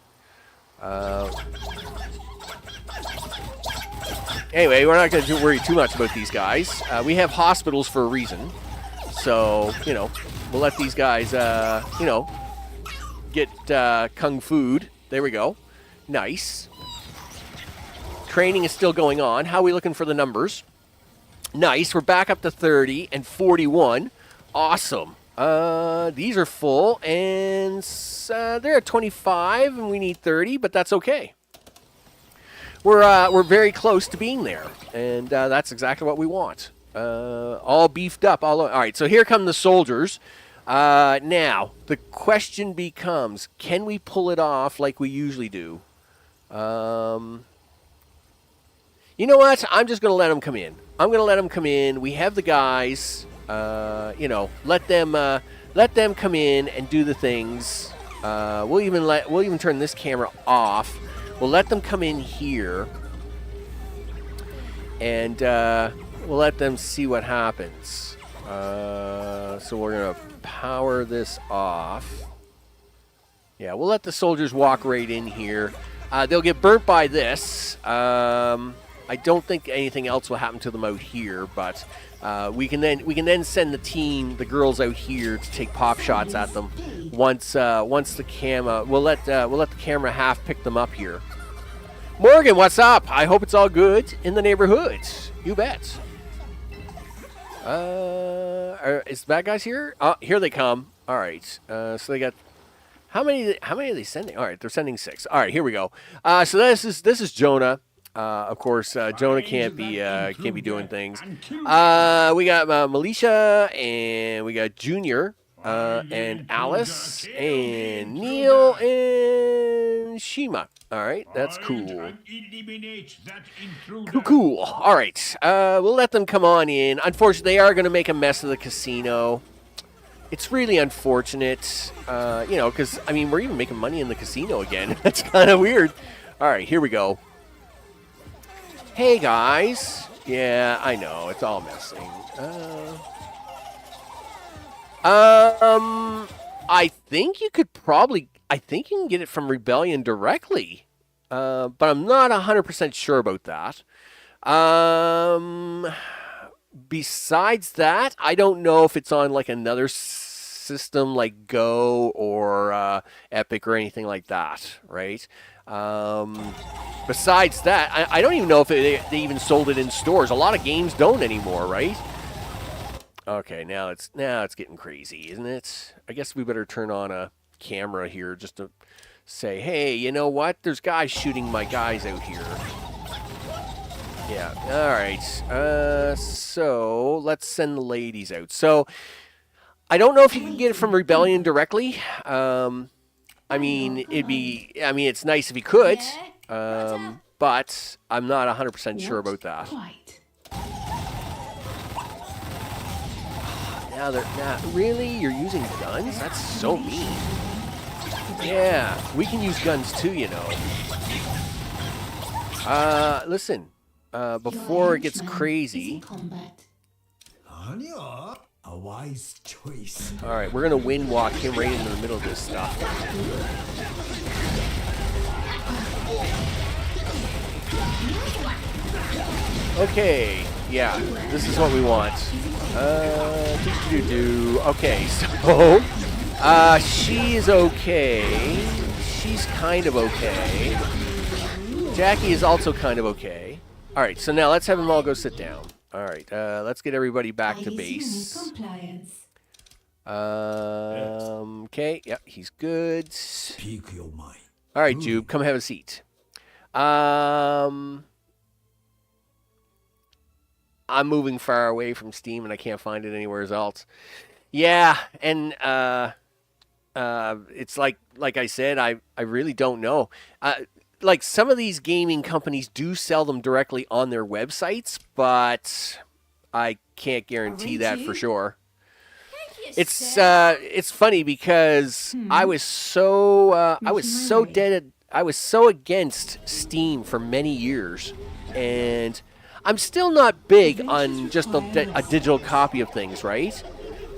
Anyway, we're not going to worry too much about these guys. We have hospitals for a reason. So, you know, we'll let these guys, you know, get kung food. There we go. Nice. Training is still going on. How are we looking for the numbers? Nice. We're back up to 30 and 41. Awesome. These are full, and they're at 25, and we need 30, but that's okay. We're very close to being there, and that's exactly what we want. All beefed up. All right, so here come the soldiers. Now, the question becomes, can we pull it off like we usually do? You know what? I'm just going to let them come in. I'm going to let them come in. We have the guys. You know, let them come in and do the things. We'll even turn this camera off. We'll let them come in here, and we'll let them see what happens. So we're gonna power this off. Yeah, we'll let the soldiers walk right in here. They'll get burnt by this. I don't think anything else will happen to them out here, but we can then send the girls out here to take pop shots at them. Once the camera, we'll let the camera half pick them up here. Morgan, what's up? I hope it's all good in the neighborhood. You bet. Is the bad guys here? Oh, here they come. All right. So they got how many are they sending? All right, they're sending 6. All right, here we go. So this is Jonah. Of course, Jonah can't be doing things. We got Militia, and we got Junior, and Alice, and Neil, and Shima. All right, that's cool. Cool. All right, we'll let them come on in. Unfortunately, they are going to make a mess of the casino. It's really unfortunate, because, I mean, we're even making money in the casino again. That's kind of weird. All right, here we go. Hey, guys. Yeah, I know. It's all messing. I think you can get it from Rebellion directly. But I'm not 100% sure about that. Besides that, I don't know if it's on like another system like Go or Epic or anything like that, right? Besides that, I don't even know if they even sold it in stores. A lot of games don't anymore, right? Okay, now it's getting crazy, isn't it? I guess we better turn on a camera here just to say, hey, you know what? There's guys shooting my guys out here. Yeah, all right. So let's send the ladies out. So I don't know if you can get it from Rebellion directly. I mean, it's nice if you could, but I'm not 100% sure about that. Now, really? You're using guns? That's so mean. Yeah, we can use guns too, you know. Listen, before it gets crazy. A wise choice. All right, we're going to wind walk him right into the middle of this stuff. Okay, yeah, this is what we want. Okay, so, she is okay. She's kind of okay. Jackie is also kind of okay. All right, so now let's have them all go sit down. All right, let's get everybody back to base. Okay, yeah, he's good. Speak your mind. All right, Jube, come have a seat. I'm moving far away from Steam, and I can't find it anywhere else. Yeah, and it's like I said, I really don't know. Like, some of these gaming companies do sell them directly on their websites, but I can't guarantee that for sure. It's funny because I was so against Steam for many years, and I'm still not big on just a digital copy of things, right?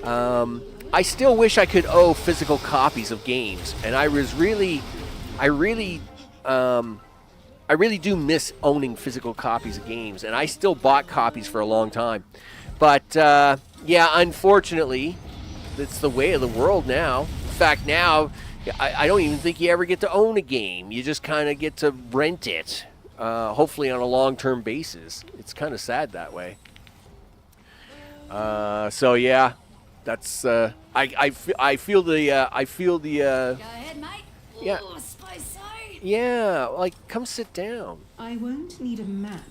I still wish I could own physical copies of games, and I really do miss owning physical copies of games, and I still bought copies for a long time. But, yeah, unfortunately, it's the way of the world now. In fact, now, I don't even think you ever get to own a game. You just kind of get to rent it, hopefully on a long-term basis. It's kind of sad that way. So, yeah, that's, I feel the, Go ahead, mate. Yeah. Ooh, suppose so. Yeah, like, come sit down. I won't need a map,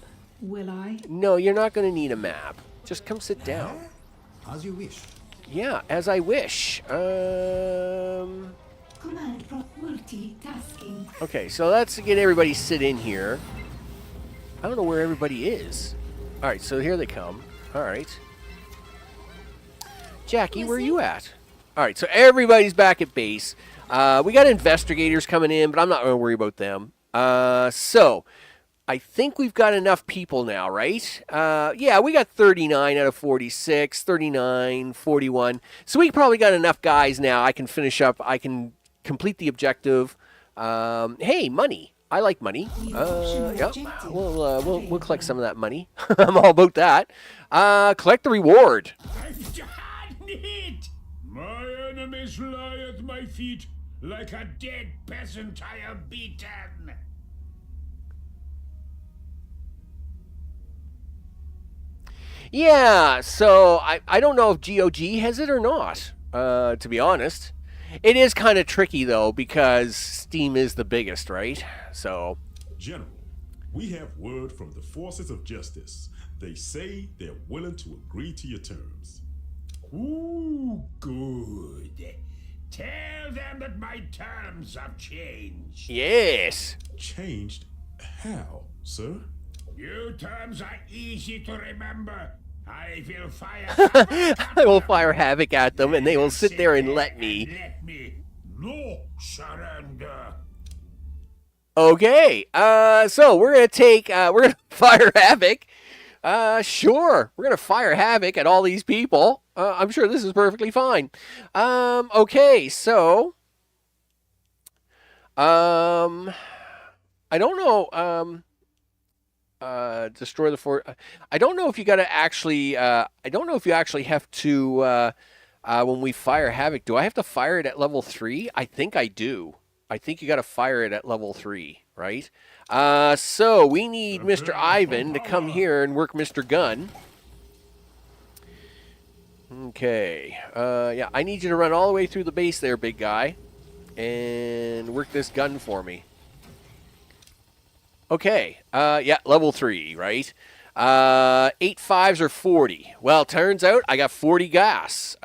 will I? No, you're not going to need a map. Just come sit down. As you wish. Yeah, as I wish. Command multitasking. Okay, so let's get everybody sit in here. I don't know where everybody is. All right, so here they come. All right. Jackie, where are you at? All right, so everybody's back at base. We got investigators coming in, but I'm not going to worry about them. So, I think we've got enough people now, right? Yeah, we got 39 out of 46, 39, 41. So we probably got enough guys now. I can finish up. I can complete the objective. Hey, money. I like money. Yep. We'll collect some of that money. I'm all about that. Collect the reward. I've done it! My enemies lie at my feet like a dead peasant I have beaten. Yeah, so I don't know if GOG has it or not, to be honest. It is kind of tricky, though, because Steam is the biggest, right? So... General, we have word from the forces of justice. They say they're willing to agree to your terms. Ooh, good. Tell them that my terms have changed. Yes! Changed? How, sir? New terms are easy to remember. I will fire I will fire havoc at them, and they will sit there and let me. Let me. No surrender. Okay, so we're gonna fire havoc. Sure, we're gonna fire havoc at all these people. I'm sure this is perfectly fine. Okay, so, I don't know, destroy the fort. I don't know if you gotta actually, I don't know if you actually have to, when we fire havoc, do I have to fire it at level 3? I think I do. I think you got to fire it at level 3, right? So we need Mr. Ivan to come here and work Mr. Gun. Okay. Yeah, I need you to run all the way through the base there, big guy, and work this gun for me. Okay. Yeah, level 3, right? 8 5s are 40. Well, turns out I got 40 gas.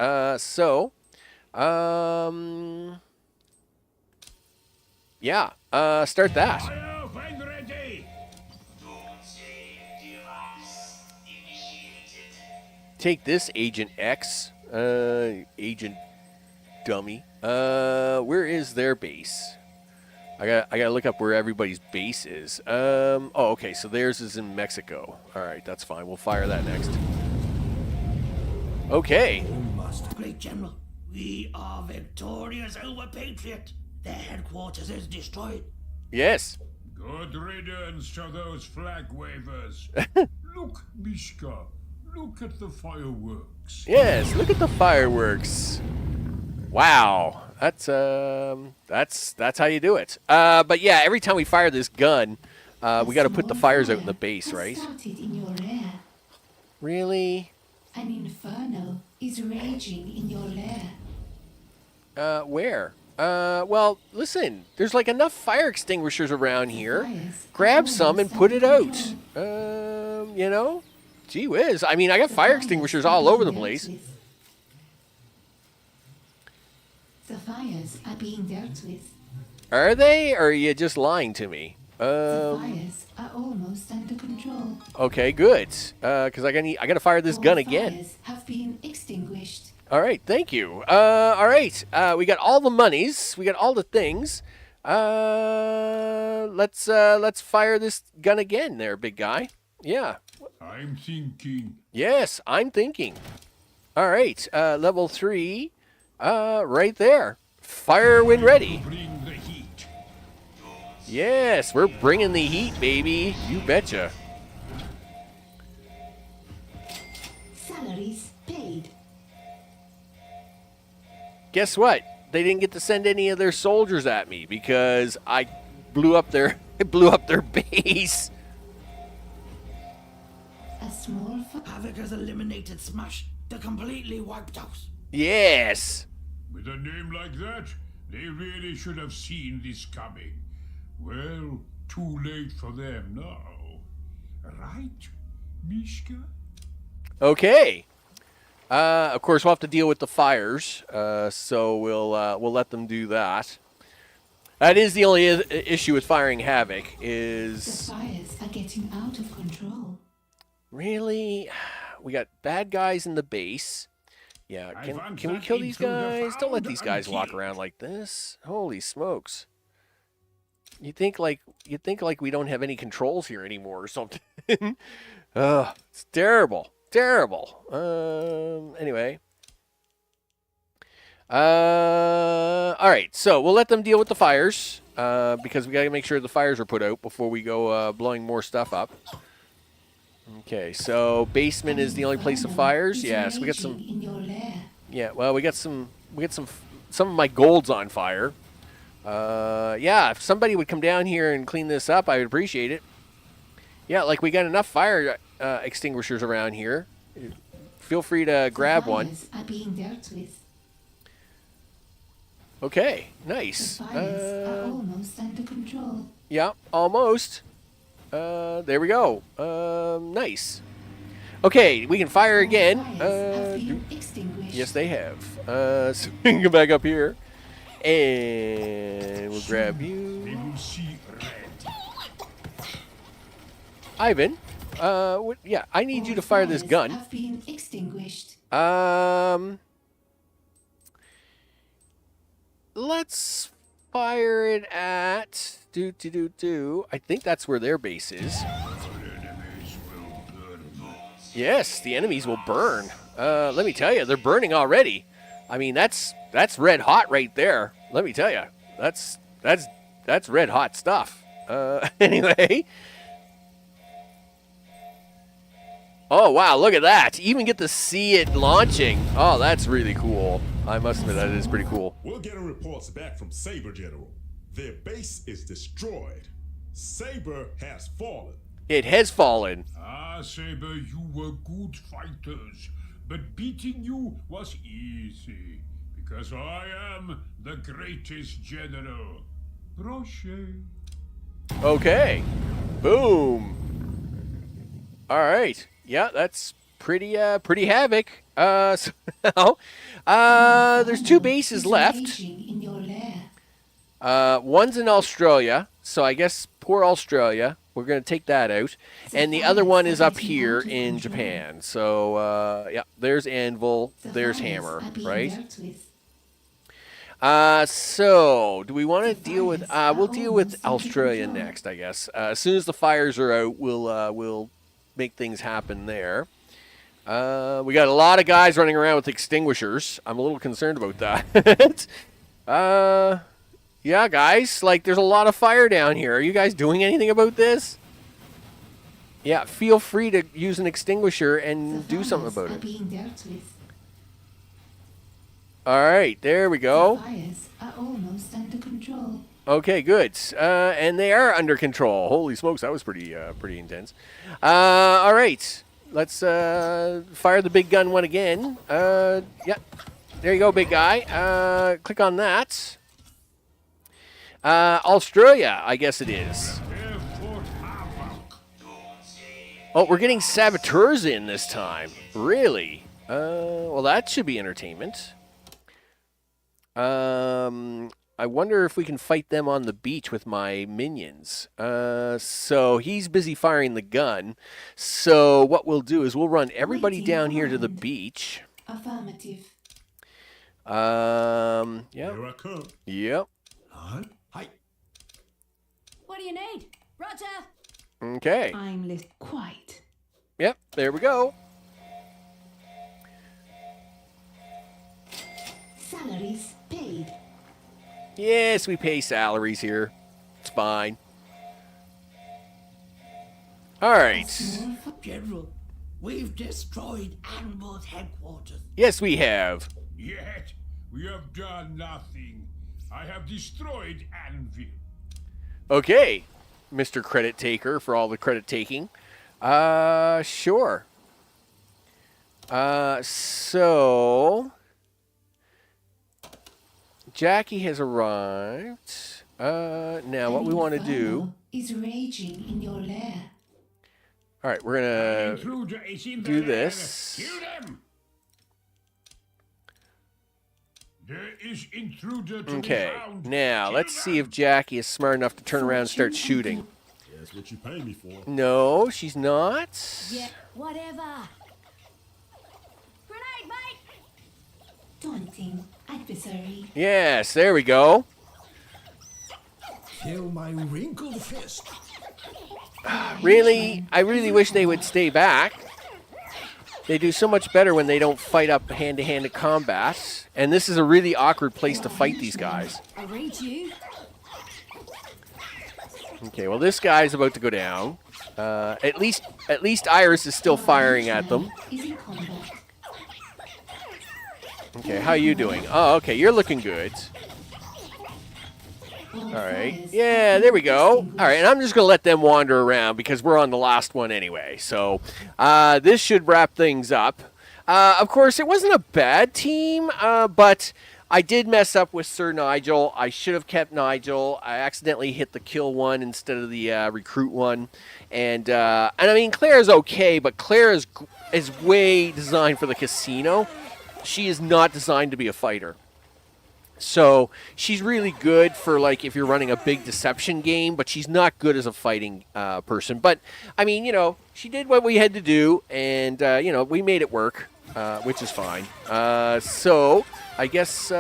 Yeah, start that. Fire when ready. Doomsday Device initiated. Take this, Agent X. Agent Dummy. Where is their base? I gotta look up where everybody's base is. Oh, okay, so theirs is in Mexico. Alright, that's fine. We'll fire that next. Okay. Great General, we are victorious over Patriot. Their headquarters is destroyed. Yes. Good riddance to those flag wavers. Look, Mishka. Look at the fireworks. Yes, look at the fireworks. Wow. That's how you do it. But yeah, every time we fire this gun, we got to put the fires out in the base, right? Started in your lair. Really? An inferno is raging in your lair. Where? Well, listen, there's like enough fire extinguishers around here. Grab some and put it out. You know? Gee whiz. I mean, I got fire extinguishers all over the place. The fires are being dealt with. Are they? Or are you just lying to me? The fires are almost under control. Okay, good. Because I gotta fire this gun again. Fires have been extinguished. All right, thank you. All right, we got all the monies. We got all the things. Let's fire this gun again, there, big guy. Yeah. I'm thinking. Yes, I'm thinking. All right, level 3, right there. Fire when ready. Bring the heat. Yes, we're bringing the heat, baby. You betcha. Salaries paid. Guess what? They didn't get to send any of their soldiers at me because I blew up their base. A small Havoc has eliminated Smash. They're completely wiped out. Yes. With a name like that, they really should have seen this coming. Well, too late for them now. Right, Mishka? Okay. Of course, we'll have to deal with the fires, so we'll let them do that. That is the only issue with firing Havoc is... The fires are getting out of control. Really? We got bad guys in the base. Yeah, can we kill these guys? Don't let these guys walk around like this. Holy smokes. You think like we don't have any controls here anymore or something. Ugh, it's terrible. Terrible. Anyway. All right, so we'll let them deal with the fires because we got to make sure the fires are put out before we go blowing more stuff up. Okay, so basement is the only place of fires. Yes, we got some. In your lair. Yeah, well, we got some of my gold's on fire. Yeah, if somebody would come down here and clean this up, I would appreciate it. Yeah, like we got enough fire extinguishers around here. Feel free to grab one. Fires are being dealt with. Okay, The nice. fires are almost under control. Yeah, almost. There we go. Nice. Okay, we can fire again. Fires have been extinguished. Yes, they have. So we can go back up here. And we'll grab They you. will see red. Ivan, yeah, I need you to fire this Fires gun. have been extinguished. Let's fire it at I think that's where their base is. Enemies will burn. Yes, the enemies will burn. Let me tell you, they're burning already. I mean, that's red hot right there. Let me tell you, that's red hot stuff. Anyway. Oh wow, look at that! You even get to see it launching. Oh, that's really cool. I must admit that is pretty cool. We're getting reports back from Saber General. Their base is destroyed. Saber has fallen. It has fallen. Ah, Saber, you were good fighters, but beating you was easy, because I am the greatest general. Brochet. Okay. Boom. All right. Yeah, that's pretty havoc. So now, there's two bases left. Raging in your lair. One's in Australia, so I guess poor Australia. We're gonna take that out, and the other one is up here in Japan. So yeah, there's Anvil, The there's fires Hammer, are being right? dealt with. So do we want to deal with? fires We'll are deal with almost under Australia control. next, I guess. As soon as the fires are out, we'll make things happen there. We got a lot of guys running around with extinguishers. I'm a little concerned about that. Yeah, guys, like there's a lot of fire down here. Are you guys doing anything about this? Yeah, feel free to use an extinguisher and The do something fires about are it. being dealt with. All right, there we go. The fires are almost under control. Okay, good. And they are under control. Holy smokes, that was pretty intense. All right, let's fire the big gun one again. Yeah, there you go, big guy. Click on that. Australia, I guess it is. Therefore, havoc. Oh, we're getting saboteurs in this time. Really? Well, that should be entertainment. I wonder if we can fight them on the beach with my minions. So he's busy firing the gun. So what we'll do is we'll run everybody Waiting down here to the command. beach. Affirmative. Yeah. Here I come. Yep. Hi. What do you need? Roger. Okay. I'm quite. Yep. There we go. Salaries paid. Yes, we pay salaries here. It's fine. All right. Small General, we've destroyed Anvil's headquarters. Yes, we have. Yet, we have done nothing. I have destroyed Anvil. Okay, Mr. Credit Taker, for all the credit taking. Sure. So Jackie has arrived. Now what we want to do. Is raging in your lair. All right, we're gonna Intruder is in do the this. Kill them. There is intruder to Okay. be found. Now Kill let's see if them. Jackie is smart enough to turn around and start shooting. That's what you pay me for. No, she's not. Yeah, whatever. Grenade, mate. Daunting adversary. Yes, there we go. Feel my wrinkled fist. Really, I really wish they would stay back. They do so much better when they don't fight up hand-to-hand in combat. And this is a really awkward place to fight these guys. I read you. Okay, well this guy's about to go down. At least Iris is still firing at them. Is in combat. Okay, how are you doing? Oh, okay, you're looking good. All right. Yeah, there we go. All right, and I'm just going to let them wander around because we're on the last one anyway. So this should wrap things up. Of course, it wasn't a bad team, but I did mess up with Sir Nigel. I should have kept Nigel. I accidentally hit the kill one instead of the recruit one. And I mean, Claire is okay, but Claire is way designed for the casino. She is not designed to be a fighter. So she's really good for, like, if you're running a big deception game, but she's not good as a fighting person. But, I mean, you know, she did what we had to do, and, you know, we made it work, which is fine. So I guess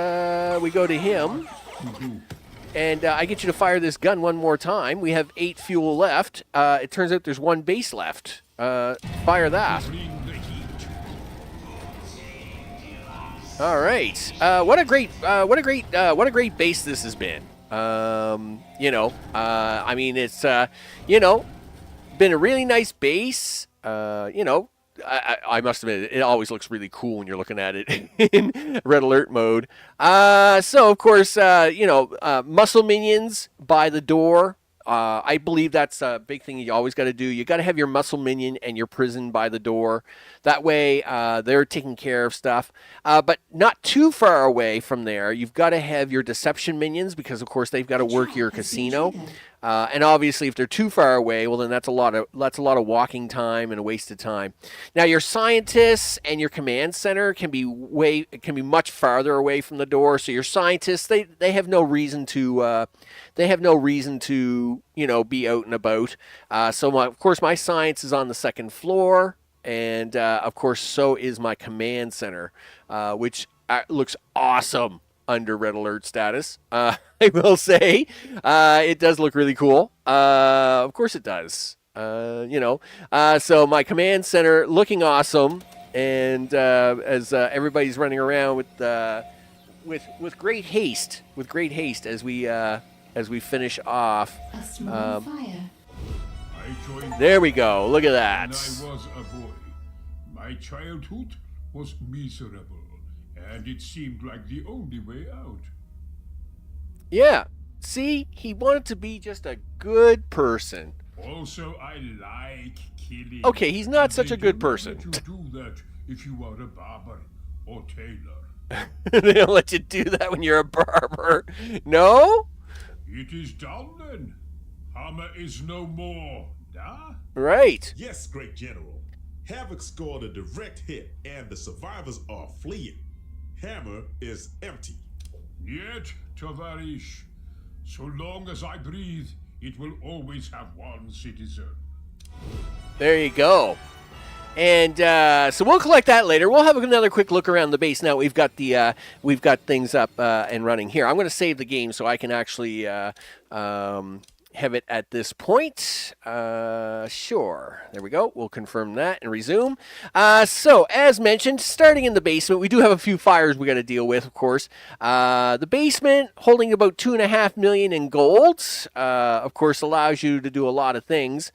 we go to him, and I get you to fire this gun one more time. We have 8 fuel left. It turns out there's 1 base left. Fire that. All right. What a great base this has been. You know, I mean, it's you know, been a really nice base. You know, I must admit, it always looks really cool when you're looking at it in red alert mode. So of course, you know, muscle minions by the door. I believe that's a big thing you always got to do. You got to have your muscle minion and your prison by the door. That way, they're taking care of stuff. But not too far away from there, you've got to have your deception minions because, of course, they've got to work your casino. And obviously, if they're too far away, well, then that's a lot of walking time and a waste of time. Now, your scientists and your command center can be much farther away from the door. So your scientists, they have no reason to you know, be out and about. So of course my science is on the 2nd floor, and of course so is my command center, which looks awesome under red alert status. I will say it does look really cool. Of course it does. You know, so my command center looking awesome, and as everybody's running around with great haste, as we finish off. There we go. Look at that. When I was a boy, my childhood was miserable, and it seemed like the only way out. Yeah. See, he wanted to be just a good person. Also, I like killing. Okay, he's not such a good person. They don't let you do that if you are a barber or tailor. They don't let you do that when you're a barber. No? It is done then. Hammer is no more. Da? Right. Yes, great general. Havoc scored a direct hit, and the survivors are fleeing. Hammer is empty. Yet, Tovarish, so long as I breathe, it will always have one citizen. There you go. And so we'll collect that later. We'll have another quick look around the base. Now we've got things up and running here. I'm going to save the game so I can actually have it at this point. Sure. There we go. We'll confirm that and resume. So as mentioned, starting in the basement, we do have a few fires we got to deal with, of course. The basement holding about $2.5 million in gold. Of course, allows you to do a lot of things.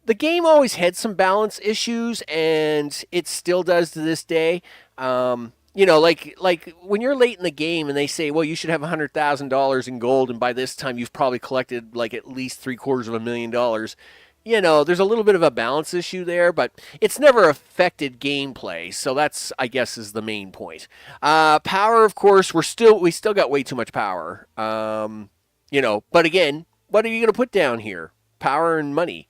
The game always had some balance issues, and it still does to this day. You know, like when you're late in the game and they say, well, you should have $100,000 in gold, and by this time you've probably collected like at least $750,000. You know, there's a little bit of a balance issue there, but it's never affected gameplay. So that's, I guess, is the main point. Power, of course, we still got way too much power. You know, but again, what are you going to put down here? Power and money.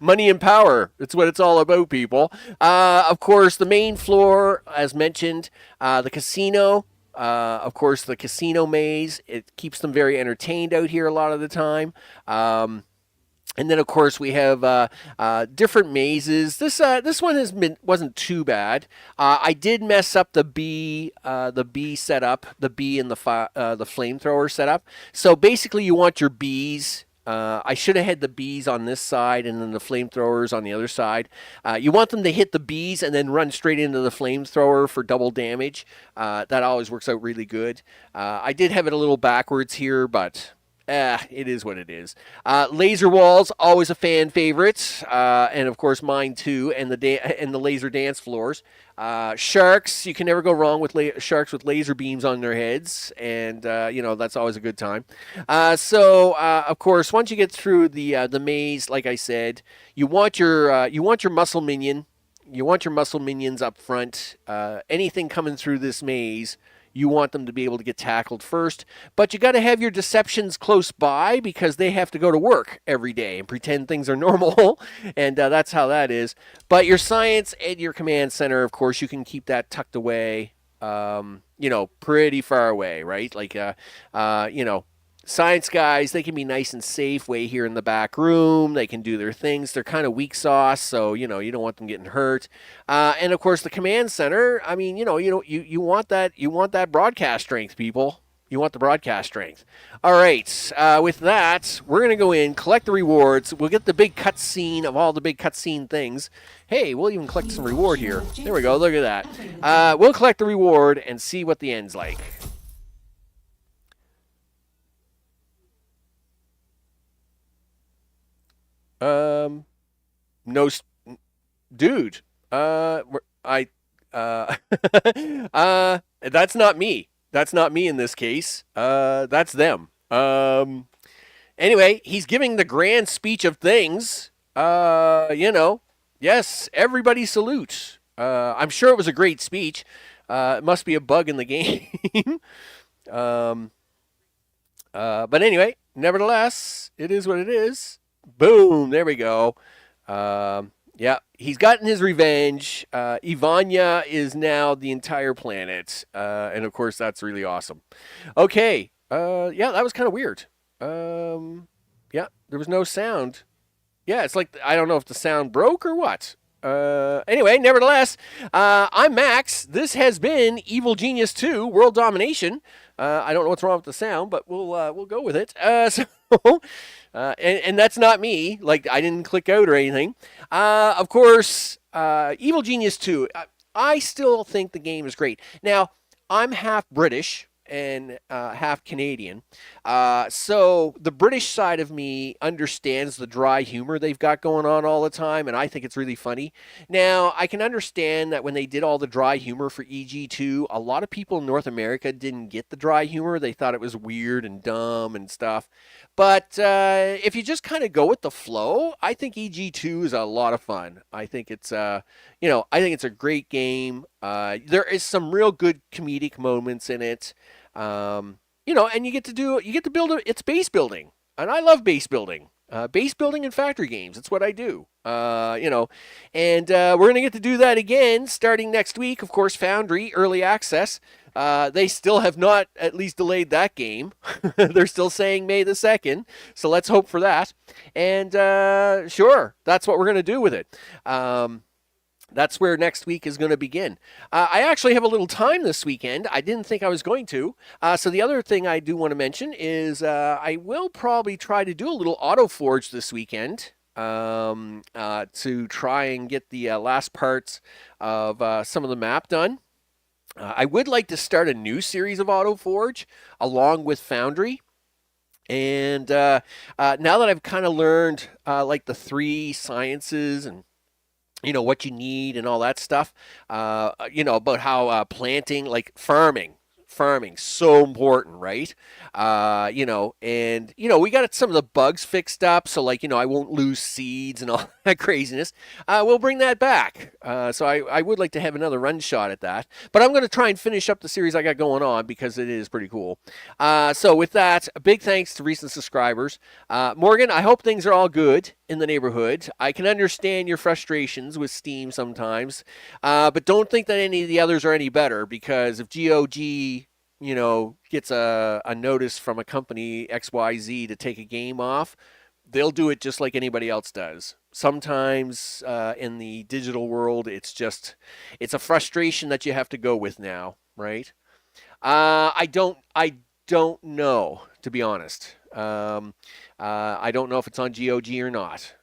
Money and power. That's what it's all about, people. Of course, the main floor, as mentioned, the casino. Of course, the casino maze. It keeps them very entertained out here a lot of the time. And then, of course, we have different mazes. This one wasn't too bad. I did mess up the bee setup, the bee and the flamethrower setup. So basically, you want your bees I should have had the bees on this side and then the flamethrowers on the other side. You want them to hit the bees and then run straight into the flamethrower for double damage. That always works out really good. I did have it a little backwards here, but it is what it is. Laser walls, always a fan favorite, and of course mine too. And the laser dance floors. Sharks, you can never go wrong with sharks with laser beams on their heads, and that's always a good time. So of course, once you get through the maze, like I said, you want your muscle minion. You want your muscle minions up front. Anything coming through this maze, you want them to be able to get tackled first. But you got to have your deceptions close by because they have to go to work every day and pretend things are normal. And that's how that is. But your science and your command center, of course, you can keep that tucked away, pretty far away, right? Like, science guys, they can be nice and safe way here in the back room. They can do their things. They're kind of weak sauce, so you don't want them getting hurt. And of course, the command center. I mean, you want that. You want that broadcast strength, people. You want the broadcast strength. All right. With that, we're gonna go in, collect the rewards. We'll get the big cutscene of all the big cutscene things. Hey, we'll even collect some reward here. There we go. Look at that. We'll collect the reward and see what the end's like. No, dude. That's not me. That's not me in this case. That's them. Anyway, he's giving the grand speech of things. Yes, everybody salute. I'm sure it was a great speech. It must be a bug in the game. But anyway, nevertheless, it is what it is. Boom, there we go. Yeah, he's gotten his revenge. Ivania is now the entire planet. And of course, that's really awesome. Okay. Yeah, that was kind of weird. Yeah, there was no sound. Yeah, it's like, I don't know if the sound broke or what. Anyway, nevertheless, I'm Max. This has been Evil Genius 2 World Domination. I don't know what's wrong with the sound, but we'll go with it. And that's not me. Like, I didn't click out or anything. Of course, Evil Genius 2. I still think the game is great. Now, I'm half British and half Canadian. So the British side of me understands the dry humor they've got going on all the time, and I think it's really funny. Now, I can understand that when they did all the dry humor for EG2, a lot of people in North America didn't get the dry humor. They thought it was weird and dumb and stuff. But if you just kind of go with the flow, I think EG2 is a lot of fun. I think it's I think it's a great game. There is some real good comedic moments in it. And you get to build it's base building, and I love base building. Base building and factory games. It's what I do. And we're going to get to do that again starting next week. Of course, Foundry, early access. They still have not at least delayed that game. They're still saying May the 2nd. So let's hope for that. And sure, that's what we're going to do with it. That's where next week is going to begin. I actually have a little time this weekend. I didn't think I was going to. So the other thing I do want to mention is I will probably try to do a little auto forge this weekend to try and get the last parts of some of the map done. I would like to start a new series of auto forge along with Foundry. And now that I've kind of learned like the 3 sciences and what you need and all that stuff, about how planting, like farming, so important, right? We got some of the bugs fixed up, so I won't lose seeds and all that craziness. We'll bring that back. So I would like to have another run shot at that, but I'm going to try and finish up the series I got going on because it is pretty cool. So with that, a big thanks to recent subscribers. Morgan, I hope things are all good in the neighborhood. I can understand your frustrations with Steam sometimes, but don't think that any of the others are any better, because if GOG gets a notice from a company XYZ to take a game off, they'll do it just like anybody else does. Sometimes in the digital world, it's a frustration that you have to go with now, right? I don't know, to be honest. I don't know if it's on GOG or not.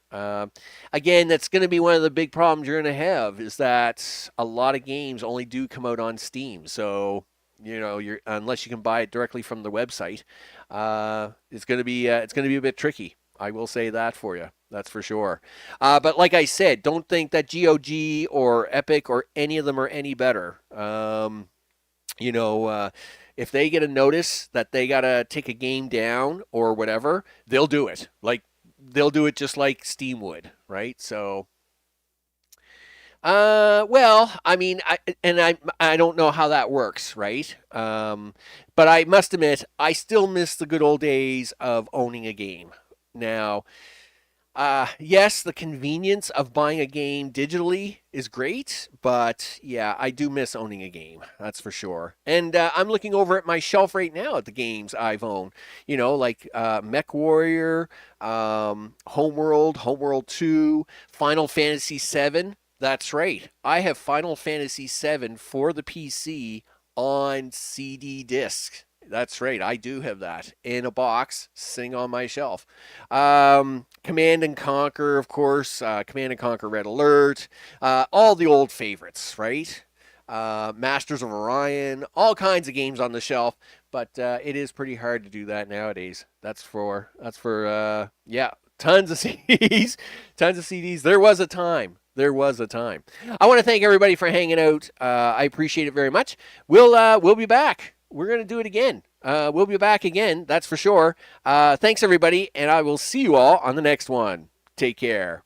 Again, that's going to be one of the big problems you're going to have is that a lot of games only do come out on Steam. So, unless you can buy it directly from the website, it's going to be a bit tricky. I will say that for you. That's for sure. But like I said, don't think that GOG or Epic or any of them are any better. If they get a notice that they got to take a game down or whatever, they'll do it. They'll do it just like Steam would, right? So, I mean, I don't know how that works, right? But I must admit, I still miss the good old days of owning a game. Now, yes, the convenience of buying a game digitally is great, but yeah, I do miss owning a game. That's for sure. And I'm looking over at my shelf right now at the games I've owned. Like Mech Warrior, Homeworld 2, Final Fantasy 7. That's right. I have Final Fantasy 7 for the PC on CD disc. That's right. I do have that in a box sitting on my shelf. Command and Conquer, of course. Command and Conquer Red Alert. All the old favorites, right? Masters of Orion. All kinds of games on the shelf. But it is pretty hard to do that nowadays. That's for tons of CDs. Tons of CDs. There was a time. I want to thank everybody for hanging out. I appreciate it very much. We'll be back. We're going to do it again. We'll be back again, that's for sure. Thanks, everybody, and I will see you all on the next one. Take care.